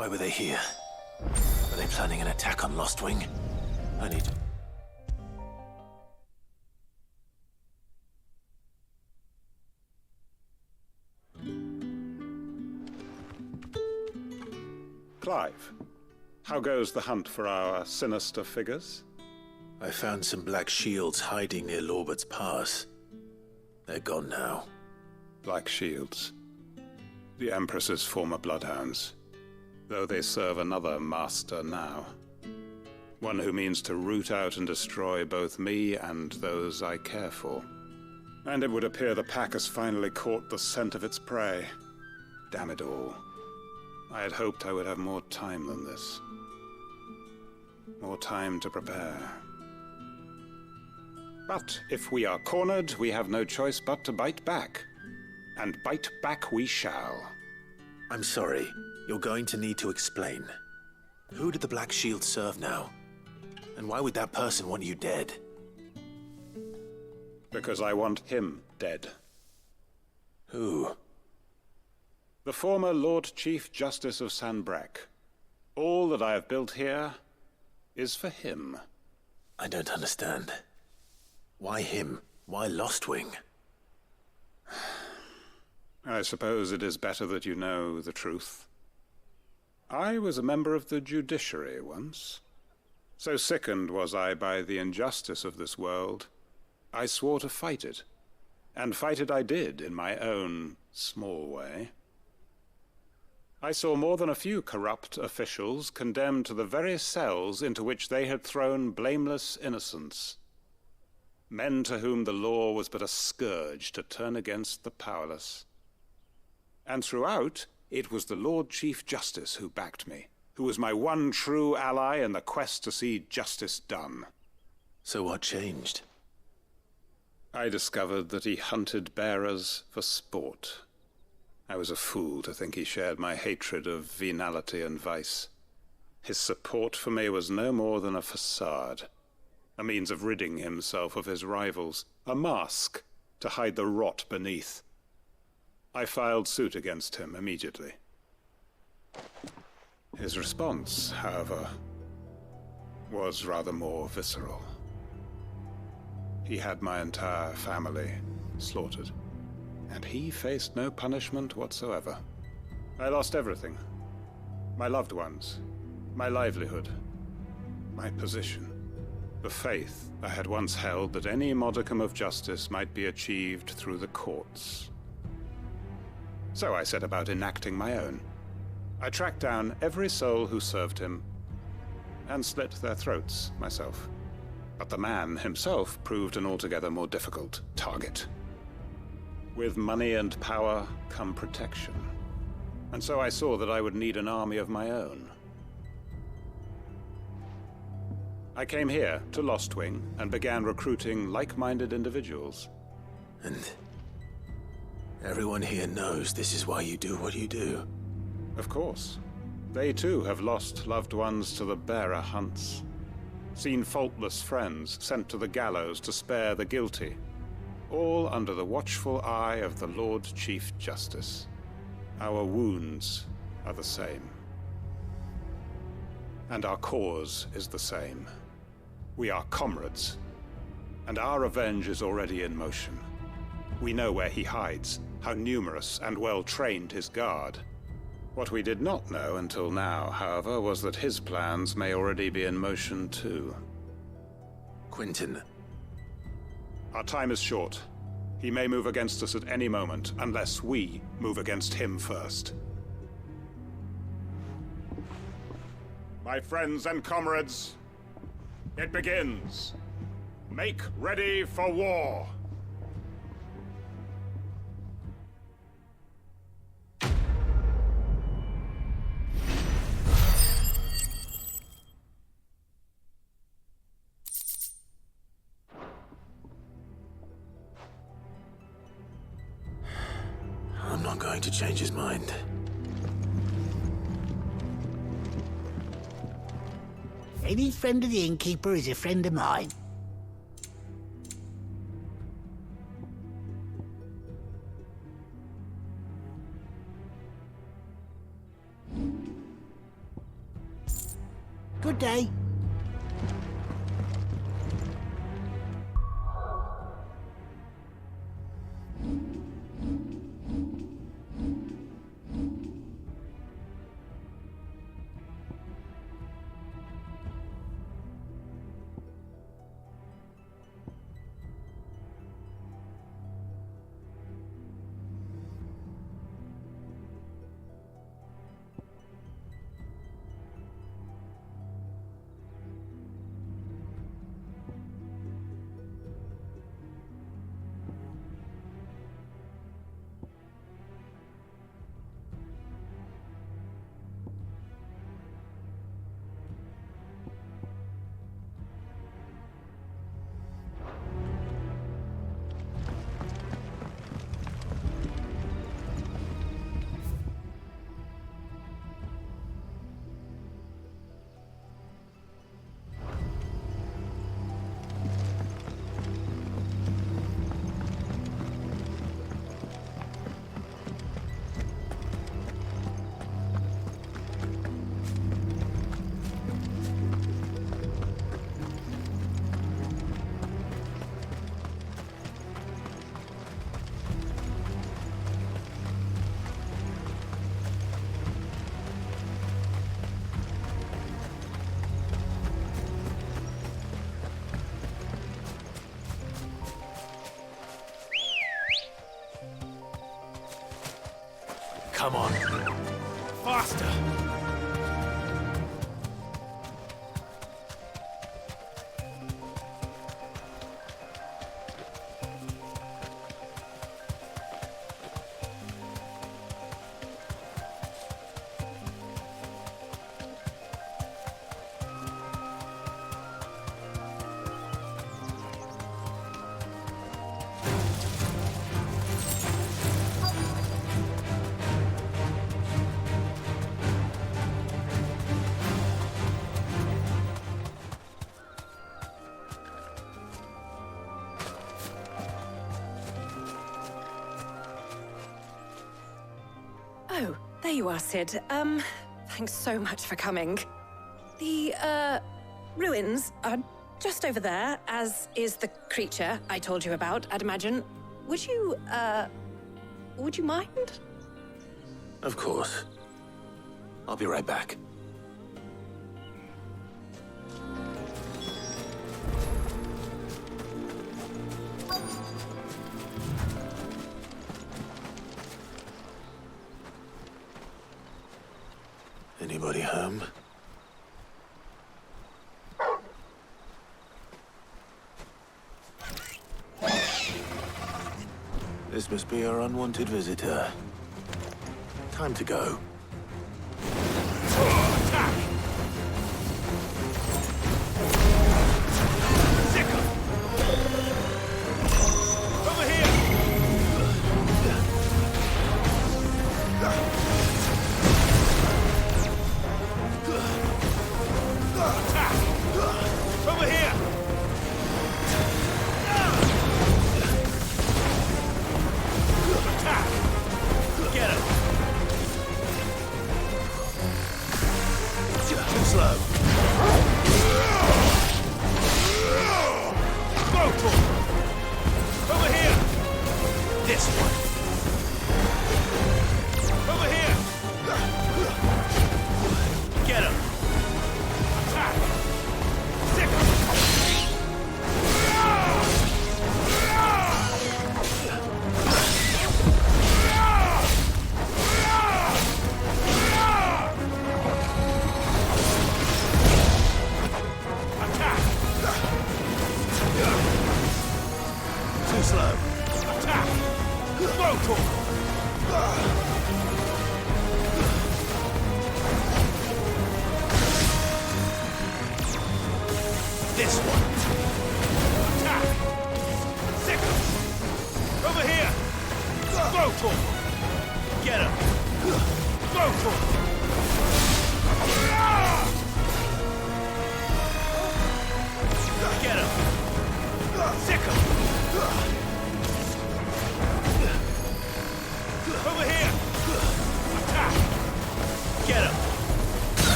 Why were they here? Are they planning an attack on Lostwing? I need... Clive, how goes the hunt for our sinister figures? I found some black shields hiding near Lorbert's Pass. They're gone now. Black shields. The Empress's former bloodhounds. Though they serve another master now. One who means to root out and destroy both me and those I care for. And it would appear the pack has finally caught the scent of its prey. Damn it all. I had hoped I would have more time than this. More time to prepare. But if we are cornered, we have no choice but to bite back. And bite back we shall. I'm sorry. You're going to need to explain. Who did the Black Shield serve now? And why would that person want you dead? Because I want him dead. Who? The former Lord Chief Justice of Sanbreque. All that I have built here is for him. I don't understand. Why him? Why Lostwing? I suppose it is better that you know the truth. I was a member of the judiciary once. So sickened was I by the injustice of this world, I swore to fight it. And fight it I did, in my own small way. I saw more than a few corrupt officials condemned to the very cells into which they had thrown blameless innocents. Men to whom the law was but a scourge to turn against the powerless. And throughout, it was the Lord Chief Justice who backed me, who was my one true ally in the quest to see justice done. So what changed? I discovered that he hunted bearers for sport. I was a fool to think he shared my hatred of venality and vice. His support for me was no more than a facade, a means of ridding himself of his rivals, a mask to hide the rot beneath. I filed suit against him immediately. His response, however, was rather more visceral. He had my entire family slaughtered, and he faced no punishment whatsoever. I lost everything. My loved ones, my livelihood, my position, the faith I had once held that any modicum of justice might be achieved through the courts. So I set about enacting my own. I tracked down every soul who served him, and slit their throats myself. But the man himself proved an altogether more difficult target. With money and power come protection. And so I saw that I would need an army of my own. I came here to Lostwing and began recruiting like-minded individuals. And everyone here knows this is why you do what you do. Of course. They too have lost loved ones to the bearer hunts. Seen faultless friends sent to the gallows to spare the guilty. All under the watchful eye of the Lord Chief Justice. Our wounds are the same. And our cause is the same. We are comrades. And our revenge is already in motion. We know where he hides, how numerous and well-trained his guard. What we did not know until now, however, was that his plans may already be in motion too. Quentin. Our time is short. He may move against us at any moment, unless we move against him first. My friends and comrades, it begins. Make ready for war. I'm not going to change his mind. Any friend of the innkeeper is a friend of mine. day. Come on. Faster! Oh, there you are, Sid. Thanks so much for coming. The, ruins are just over there, as is the creature I told you about, I'd imagine. Would you mind? Of course. I'll be right back. Anybody home? This must be our unwanted visitor. Time to go.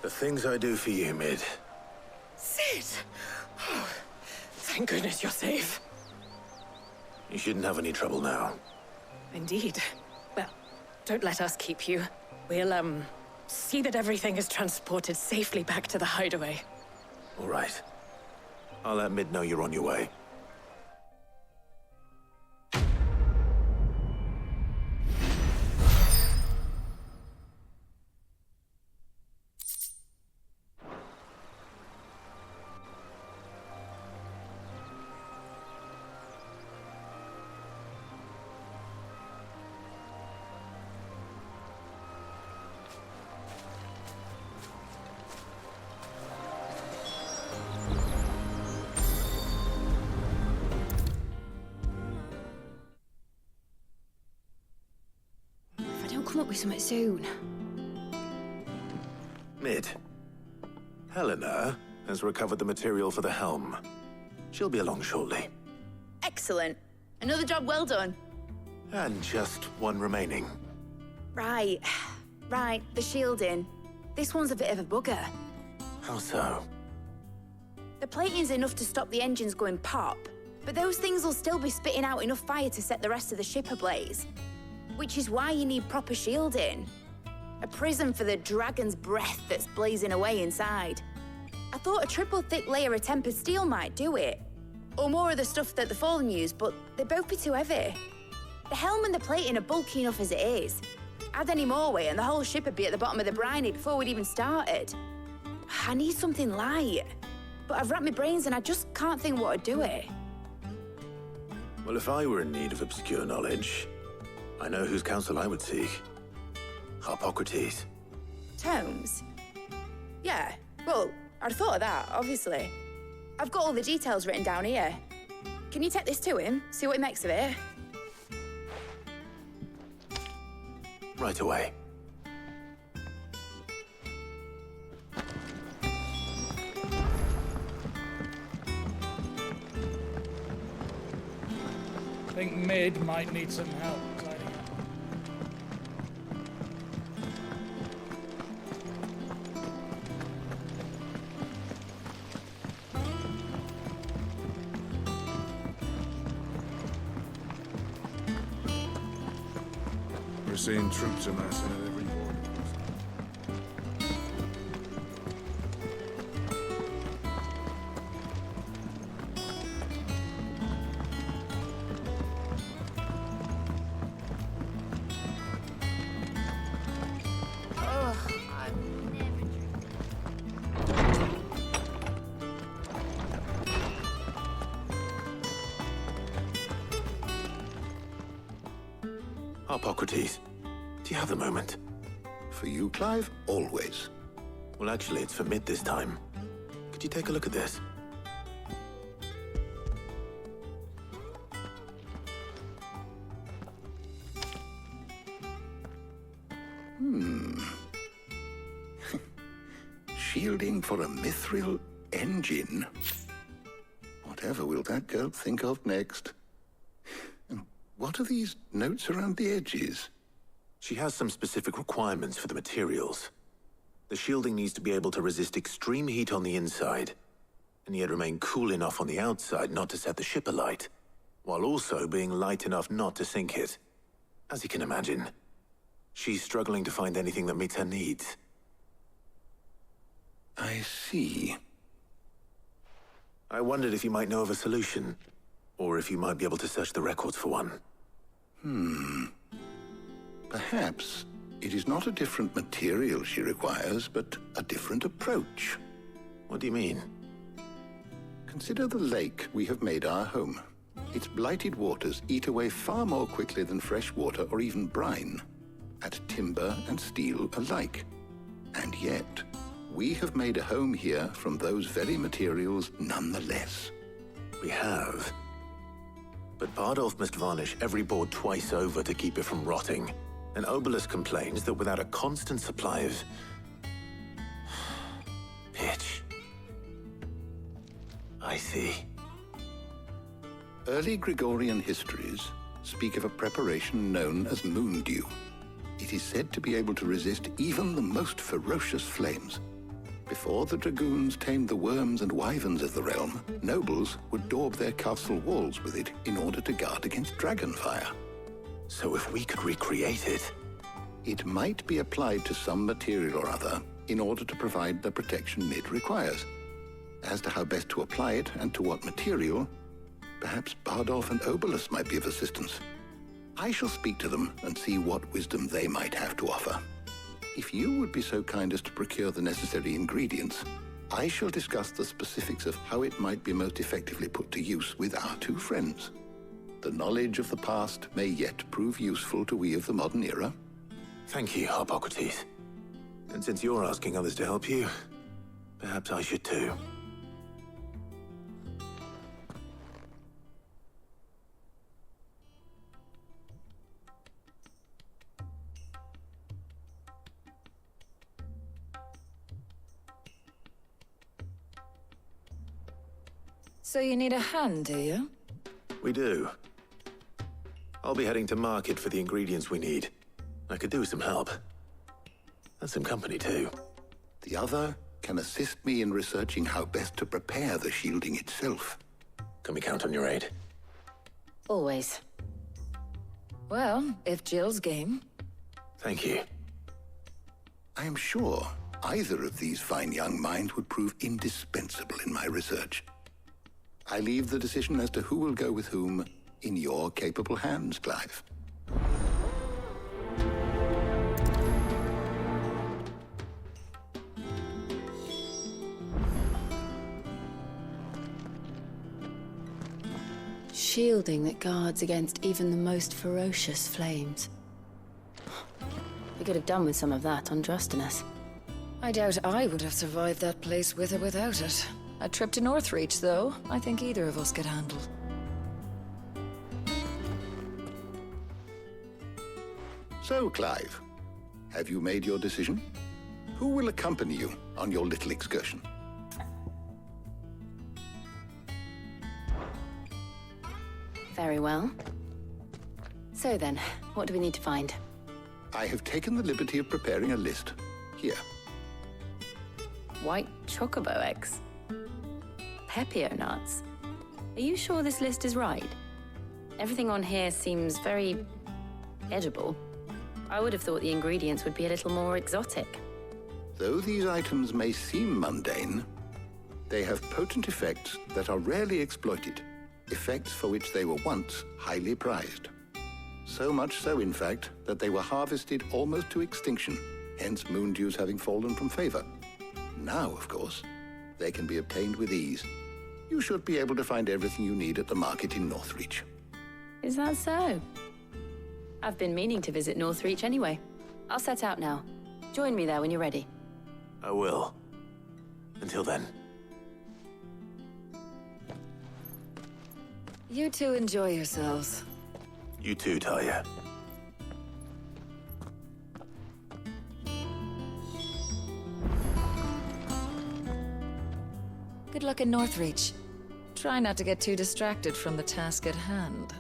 The things I do for you, Mid. Sid! Oh, thank goodness you're safe. You shouldn't have any trouble now. Indeed. Well, don't let us keep you. We'll, see that everything is transported safely back to the hideaway. All right. I'll let Mid know you're on your way. Come up with something soon. Mid. Helena has recovered the material for the helm. She'll be along shortly. Excellent. Another job well done. And just one remaining. Right. Right, the shielding. This one's a bit of a bugger. How so? The plating's enough to stop the engines going pop, but those things will still be spitting out enough fire to set the rest of the ship ablaze. Which is why you need proper shielding. A prison for the dragon's breath that's blazing away inside. I thought a triple thick layer of tempered steel might do it. Or more of the stuff that the Fallen use, but they'd both be too heavy. The helm and the plating are bulky enough as it is. Add any more weight and the whole ship would be at the bottom of the briny before we'd even started. I need something light. But I've racked my brains and I just can't think what would do it. Well, if I were in need of obscure knowledge, I know whose counsel I would seek. Harpocrates. Tomes? Yeah, well, I'd thought of that, obviously. I've got all the details written down here. Can you take this to him, see what he makes of it? Right away. I think Mid might need some help tidying up. We're seeing troops amassing at every border. Ugh, I've never Hippocrates, do you have a moment? For you, Clive, always. Well, actually, it's for mid this time. Could you take a look at this? Shielding for a mithril engine. Whatever will that girl think of next? And what are these notes around the edges? She has some specific requirements for the materials. The shielding needs to be able to resist extreme heat on the inside, and yet remain cool enough on the outside not to set the ship alight, while also being light enough not to sink it. As you can imagine, she's struggling to find anything that meets her needs. I see. I wondered if you might know of a solution, or if you might be able to search the records for one. Perhaps it is not a different material she requires, but a different approach. What do you mean? Consider the lake we have made our home. Its blighted waters eat away far more quickly than fresh water or even brine, at timber and steel alike. And yet, we have made a home here from those very materials nonetheless. We have. But Bardolph must varnish every board twice over to keep it from rotting. And Obelisk complains that without a constant supply of pitch. I see. Early Gregorian histories speak of a preparation known as moon dew. It is said to be able to resist even the most ferocious flames. Before the dragoons tamed the worms and wyverns of the realm, nobles would daub their castle walls with it in order to guard against dragonfire. So if we could recreate it... It might be applied to some material or other in order to provide the protection Mid requires. As to how best to apply it and to what material, perhaps Bardolph and Obelisk might be of assistance. I shall speak to them and see what wisdom they might have to offer. If you would be so kind as to procure the necessary ingredients, I shall discuss the specifics of how it might be most effectively put to use with our two friends. The knowledge of the past may yet prove useful to we of the modern era. Thank you, Hippocrates. And since you're asking others to help you, perhaps I should too. So you need a hand, do you? We do. I'll be heading to market for the ingredients we need. I could do with some help. And some company, too. The other can assist me in researching how best to prepare the shielding itself. Can we count on your aid? Always. Well, if Jill's game. Thank you. I am sure either of these fine young minds would prove indispensable in my research. I leave the decision as to who will go with whom in your capable hands, Clive. Shielding that guards against even the most ferocious flames. We could have done with some of that on Drustinus. I doubt I would have survived that place with or without it. A trip to Northreach, though, I think either of us could handle. So, Clive, have you made your decision? Who will accompany you on your little excursion? Very well. So then, what do we need to find? I have taken the liberty of preparing a list. Here. White chocobo eggs. Pepio nuts. Are you sure this list is right? Everything on here seems very edible. I would have thought the ingredients would be a little more exotic. Though these items may seem mundane, they have potent effects that are rarely exploited, effects for which they were once highly prized. So much so, in fact, that they were harvested almost to extinction, hence moon dews having fallen from favor. Now, of course, they can be obtained with ease. You should be able to find everything you need at the market in Northreach. Is that so? I've been meaning to visit Northreach anyway. I'll set out now. Join me there when you're ready. I will. Until then. You two enjoy yourselves. You too, Talia. Good luck in Northreach. Try not to get too distracted from the task at hand.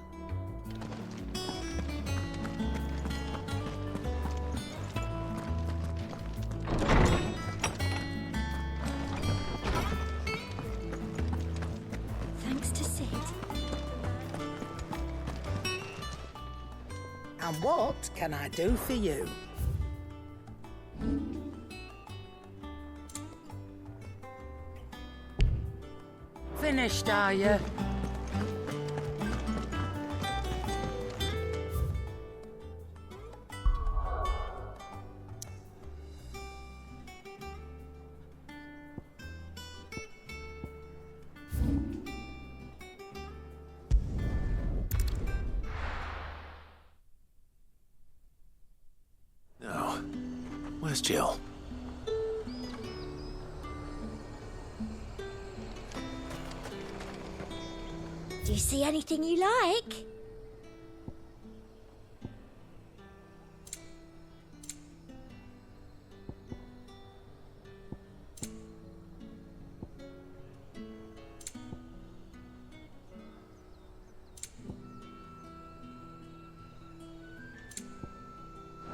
Thanks to Sid. And what can I do for you? Finished, are you? Now, where's Jill? Do you see anything you like?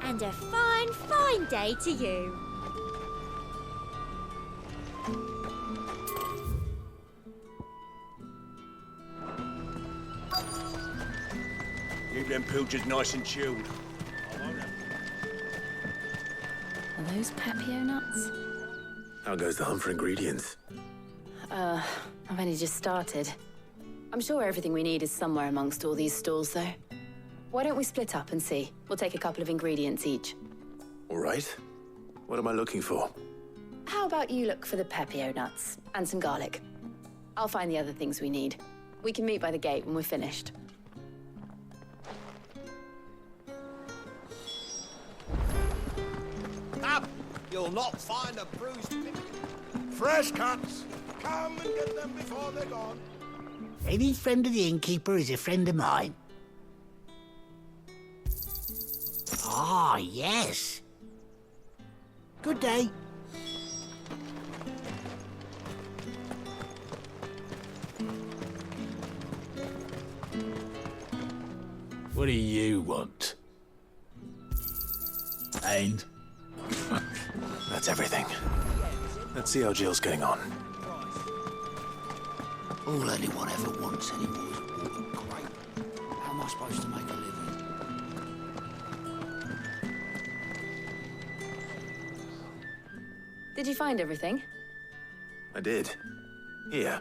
And a fine, fine day to you. Keep them pilchards nice and chilled. Are those Pepio nuts? How goes the hunt for ingredients? I've only just started. I'm sure everything we need is somewhere amongst all these stalls, though. Why don't we split up and see? We'll take a couple of ingredients each. All right. What am I looking for? How about you look for the Pepio nuts and some garlic? I'll find the other things we need. We can meet by the gate when we're finished. Up! You'll not find a bruised pig. Fresh cuts. Come and get them before they're gone. Any friend of the innkeeper is a friend of mine. Ah, yes. Good day. What do you want? And? That's everything. Let's see how Jill's getting on. All anyone ever wants anymore is a water crate. How am I supposed to make a living? Did you find everything? I did. Here.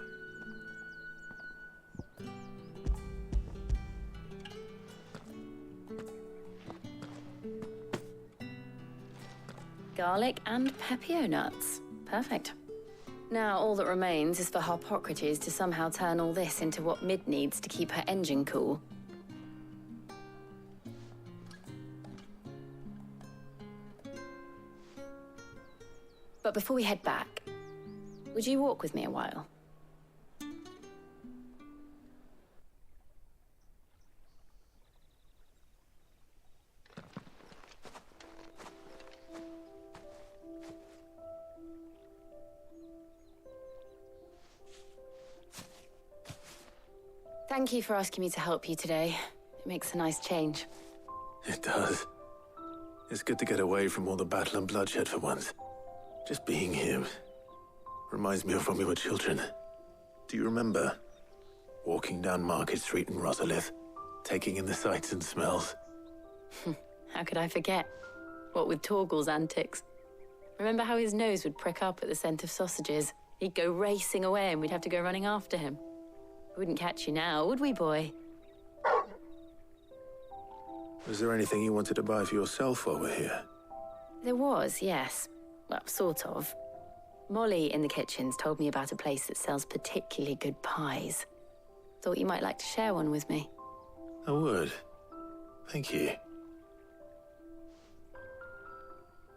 Garlic and Pepio nuts. Perfect. Now, all that remains is for Harpocrates to somehow turn all this into what Mid needs to keep her engine cool. But before we head back, would you walk with me a while? Thank you for asking me to help you today. It makes a nice change. It does. It's good to get away from all the battle and bloodshed for once. Just being here reminds me of when we were children. Do you remember? Walking down Market Street in Rosalith, taking in the sights and smells. How could I forget? What with Torgal's antics. Remember how his nose would prick up at the scent of sausages? He'd go racing away and we'd have to go running after him. We wouldn't catch you now, would we, boy? Was there anything you wanted to buy for yourself while we're here? There was, yes. Well, sort of. Molly in the kitchens told me about a place that sells particularly good pies. Thought you might like to share one with me. I would. Thank you.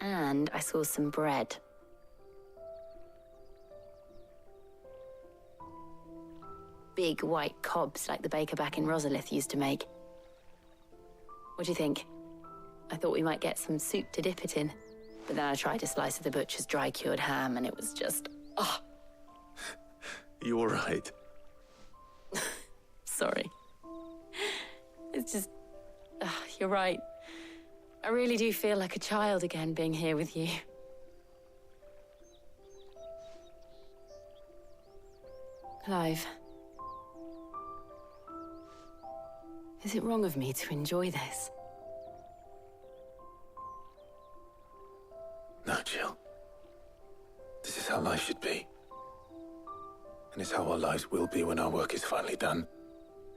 And I saw some bread. Big white cobs like the baker back in Rosalith used to make. What do you think? I thought we might get some soup to dip it in. But then I tried a slice of the butcher's dry-cured ham and it was just... oh. You all right? Sorry. It's just... you're right. I really do feel like a child again being here with you. Clive. Is it wrong of me to enjoy this? No, Jill. This is how life should be. And it's how our lives will be when our work is finally done.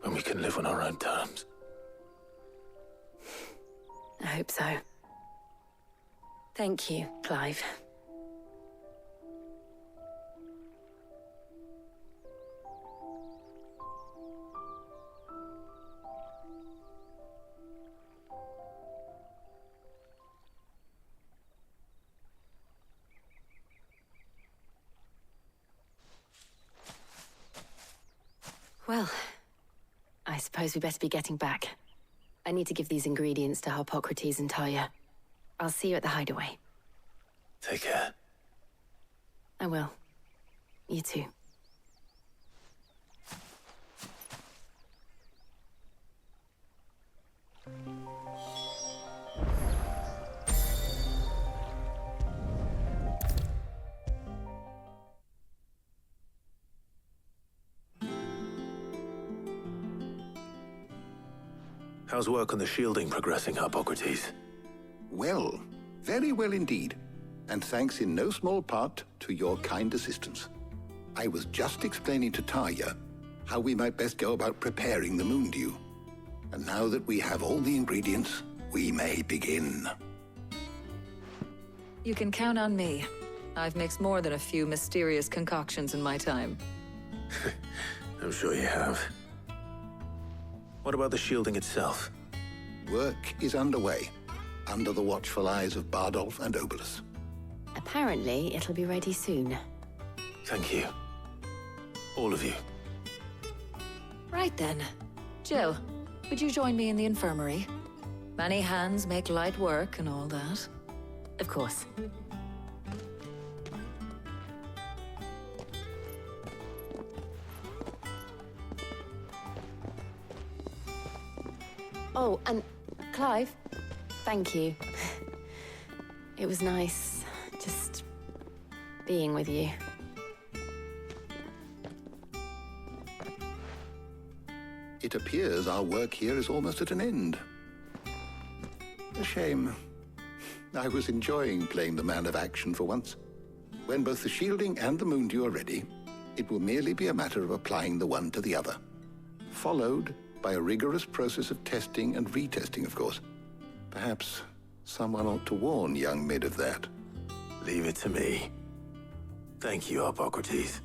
When we can live on our own terms. I hope so. Thank you, Clive. Well, I suppose we better be getting back. I need to give these ingredients to Harpocrates and Talia. I'll see you at the hideaway. Take care. I will. You too. How's work on the shielding progressing, Harpocrates? Well, very well indeed. And thanks in no small part to your kind assistance. I was just explaining to Talia how we might best go about preparing the moon dew. And now that we have all the ingredients, we may begin. You can count on me. I've mixed more than a few mysterious concoctions in my time. I'm sure you have. What about the shielding itself? Work is underway, under the watchful eyes of Bardolph and Obolus. Apparently, it'll be ready soon. Thank you. All of you. Right then. Jill, would you join me in the infirmary? Many hands make light work and all that. Of course. Oh, and Clive, thank you. It was nice just being with you. It appears our work here is almost at an end. A shame. I was enjoying playing the man of action for once. When both the shielding and the moon dew are ready, it will merely be a matter of applying the one to the other. Followed by a rigorous process of testing and retesting, of course. Perhaps someone ought to warn young Mid of that. Leave it to me. Thank you, Harpocrates.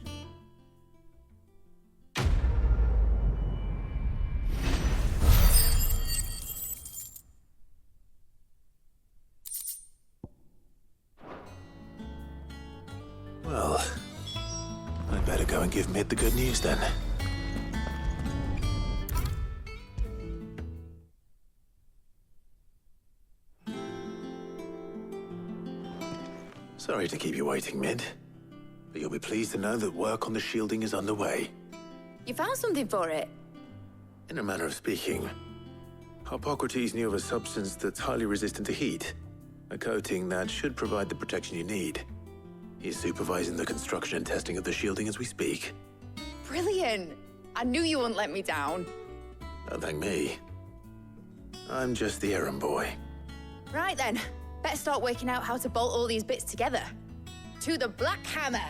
Well, I'd better go and give Mid the good news then. Sorry to keep you waiting, Mid. But you'll be pleased to know that work on the shielding is underway. You found something for it? In a manner of speaking, Harpocrates knew of a substance that's highly resistant to heat. A coating that should provide the protection you need. He's supervising the construction and testing of the shielding as we speak. Brilliant! I knew you wouldn't let me down. Don't thank me. I'm just the errand boy. Right then, better start working out how to bolt all these bits together. To the Black Hammer!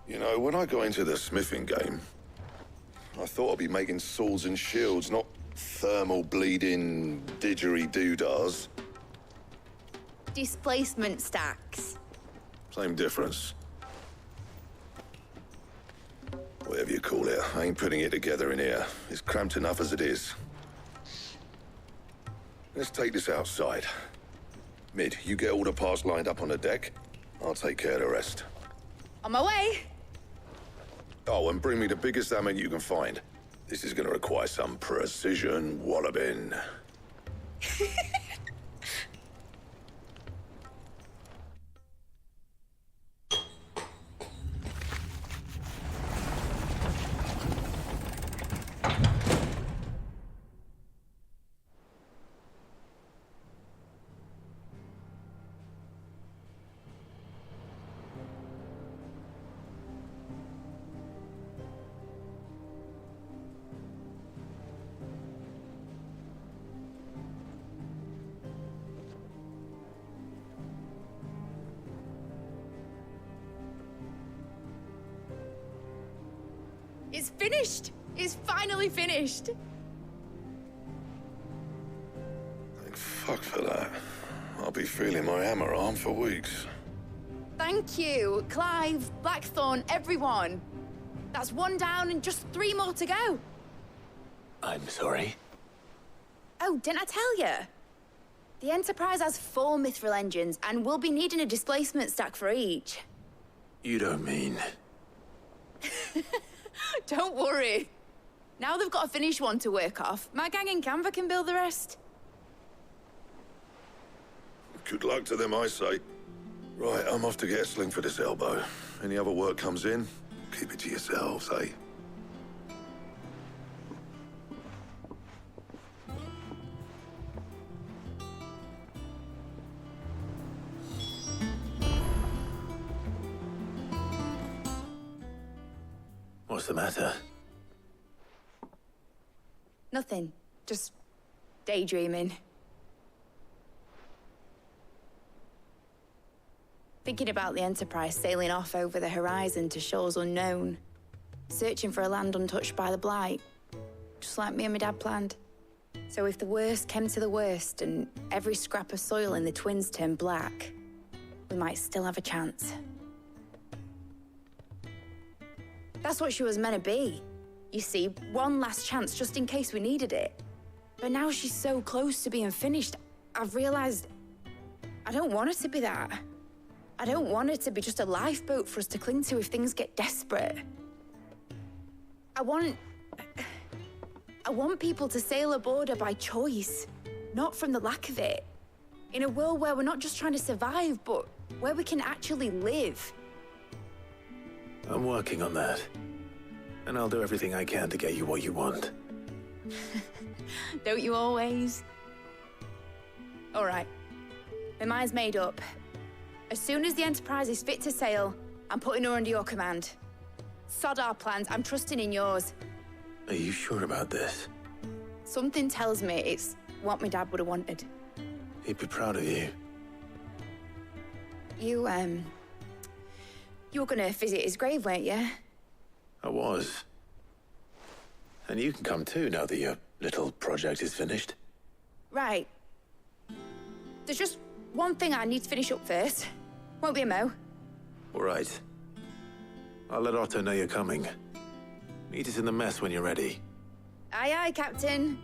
You know, when I got into the smithing game, I thought I'd be making swords and shields, not thermal bleeding didgeridoo-dahs. Displacement stacks. Same difference. whatever you call it. I ain't putting it together in here. It's cramped enough as it is. Let's take this outside. Mid, you get all the parts lined up on the deck. I'll take care of the rest. On my way. Oh, and bring me the biggest hammer you can find. This is gonna require some precision walloping. It's finished! It's finally finished! Thank fuck for that. I'll be feeling my hammer arm for weeks. Thank you, Clive, Blackthorn, everyone. That's one down and just 3 more to go. I'm sorry. Oh, didn't I tell you? The Enterprise has 4 mithril engines, and we'll be needing a displacement stack for each. You don't mean... Don't worry. Now they've got a finished one to work off. My gang in Canva can build the rest. Good luck to them, I say. Right, I'm off to get a sling for this elbow. Any other work comes in, keep it to yourselves, eh? What's the matter? Nothing. Just daydreaming. Thinking about the Enterprise sailing off over the horizon to shores unknown. Searching for a land untouched by the Blight. Just like me and my dad planned. So if the worst came to the worst and every scrap of soil in the Twins turned black, we might still have a chance. That's what she was meant to be. You see, one last chance just in case we needed it. But now she's so close to being finished, I've realized I don't want it to be that. I don't want it to be just a lifeboat for us to cling to if things get desperate. I want people to sail aboard her by choice, not from the lack of it. In a world where we're not just trying to survive, but where we can actually live. I'm working on that. And I'll do everything I can to get you what you want. Don't you always? All right. My mind's made up. As soon as the Enterprise is fit to sail, I'm putting her under your command. Sod our plans, I'm trusting in yours. Are you sure about this? Something tells me it's what my dad would have wanted. He'd be proud of you. You were gonna visit his grave, weren't you? I was. And you can come too now that your little project is finished. Right. There's just one thing I need to finish up first. Won't be a mo. All right. I'll let Otto know you're coming. Meet us in the mess when you're ready. Aye, aye, Captain.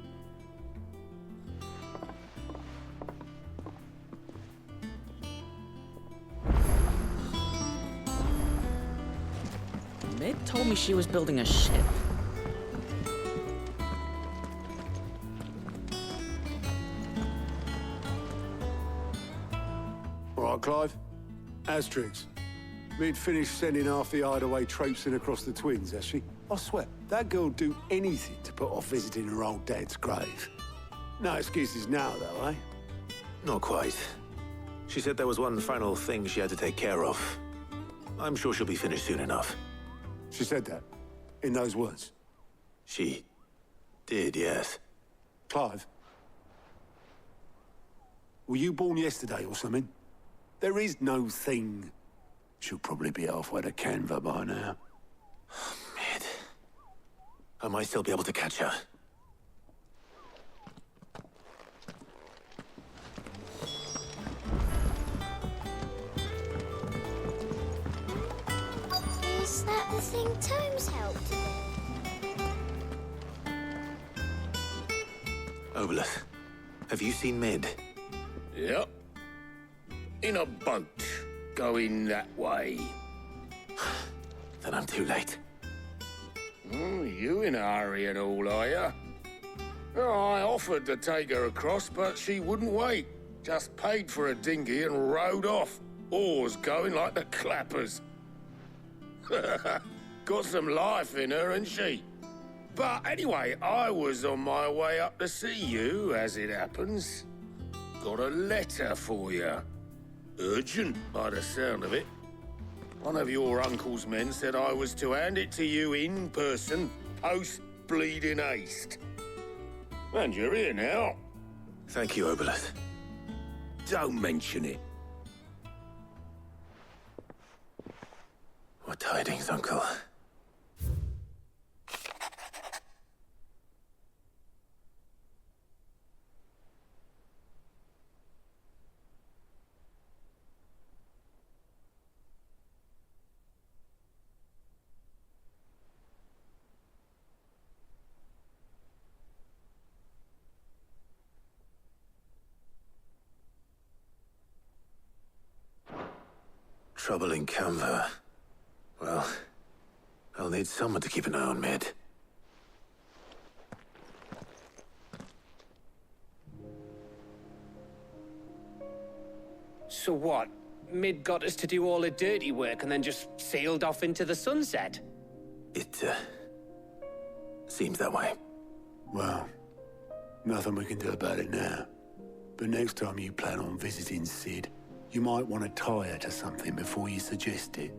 Mid told me she was building a ship. All right, Clive. Asterix. Mid finished sending half the hideaway traipsing across the Twins, has she? I swear, that girl'd do anything to put off visiting her old dad's grave. No excuses now, though, eh? Not quite. She said there was one final thing she had to take care of. I'm sure she'll be finished soon enough. She said that? In those words? She did, yes. Clive? Were you born yesterday or something? There is no thing. She'll probably be halfway to Canva by now. Mid. I might still be able to catch her. Is that I think Tomes helped. Obolus, have you seen Mid? Yep. In a boat, going that way. Then I'm too late. You in a hurry and all, are ya? I offered to take her across, but she wouldn't wait. Just paid for a dinghy and rowed off. Oars going like the clappers. Got some life in her, ain't she? But anyway, I was on my way up to see you, as it happens. Got a letter for you. Urgent, by the sound of it. One of your uncle's men said I was to hand it to you in person, post-bleeding haste. And you're here now. Thank you, Obolus. Don't mention it. What tidings, Uncle? Trouble in Canva. Well, I'll need someone to keep an eye on Mid. So what? Mid got us to do all the dirty work and then just sailed off into the sunset? It, seems that way. Well, nothing we can do about it now. But next time you plan on visiting Sid, you might want to tie her to something before you suggest it.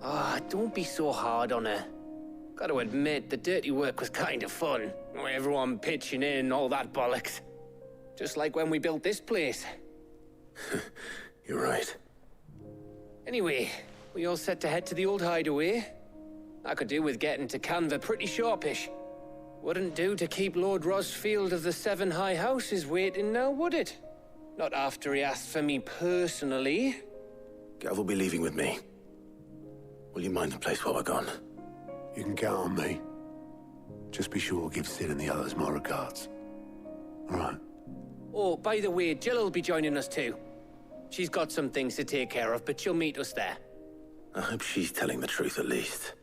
Ah, don't be so hard on her. Got to admit, the dirty work was kind of fun. Everyone pitching in and all that bollocks. Just like when we built this place. You're right. Anyway, we all set to head to the old hideaway. I could do with getting to Canva pretty sharpish. Wouldn't do to keep Lord Rosfield of the Seven High Houses waiting now, would it? Not after he asked for me personally. Gav will be leaving with me. Will you mind the place while we're gone? You can count on me. Just be sure to give Sid and the others my regards. All right. Oh, by the way, Jill will be joining us too. She's got some things to take care of, but she'll meet us there. I hope she's telling the truth at least.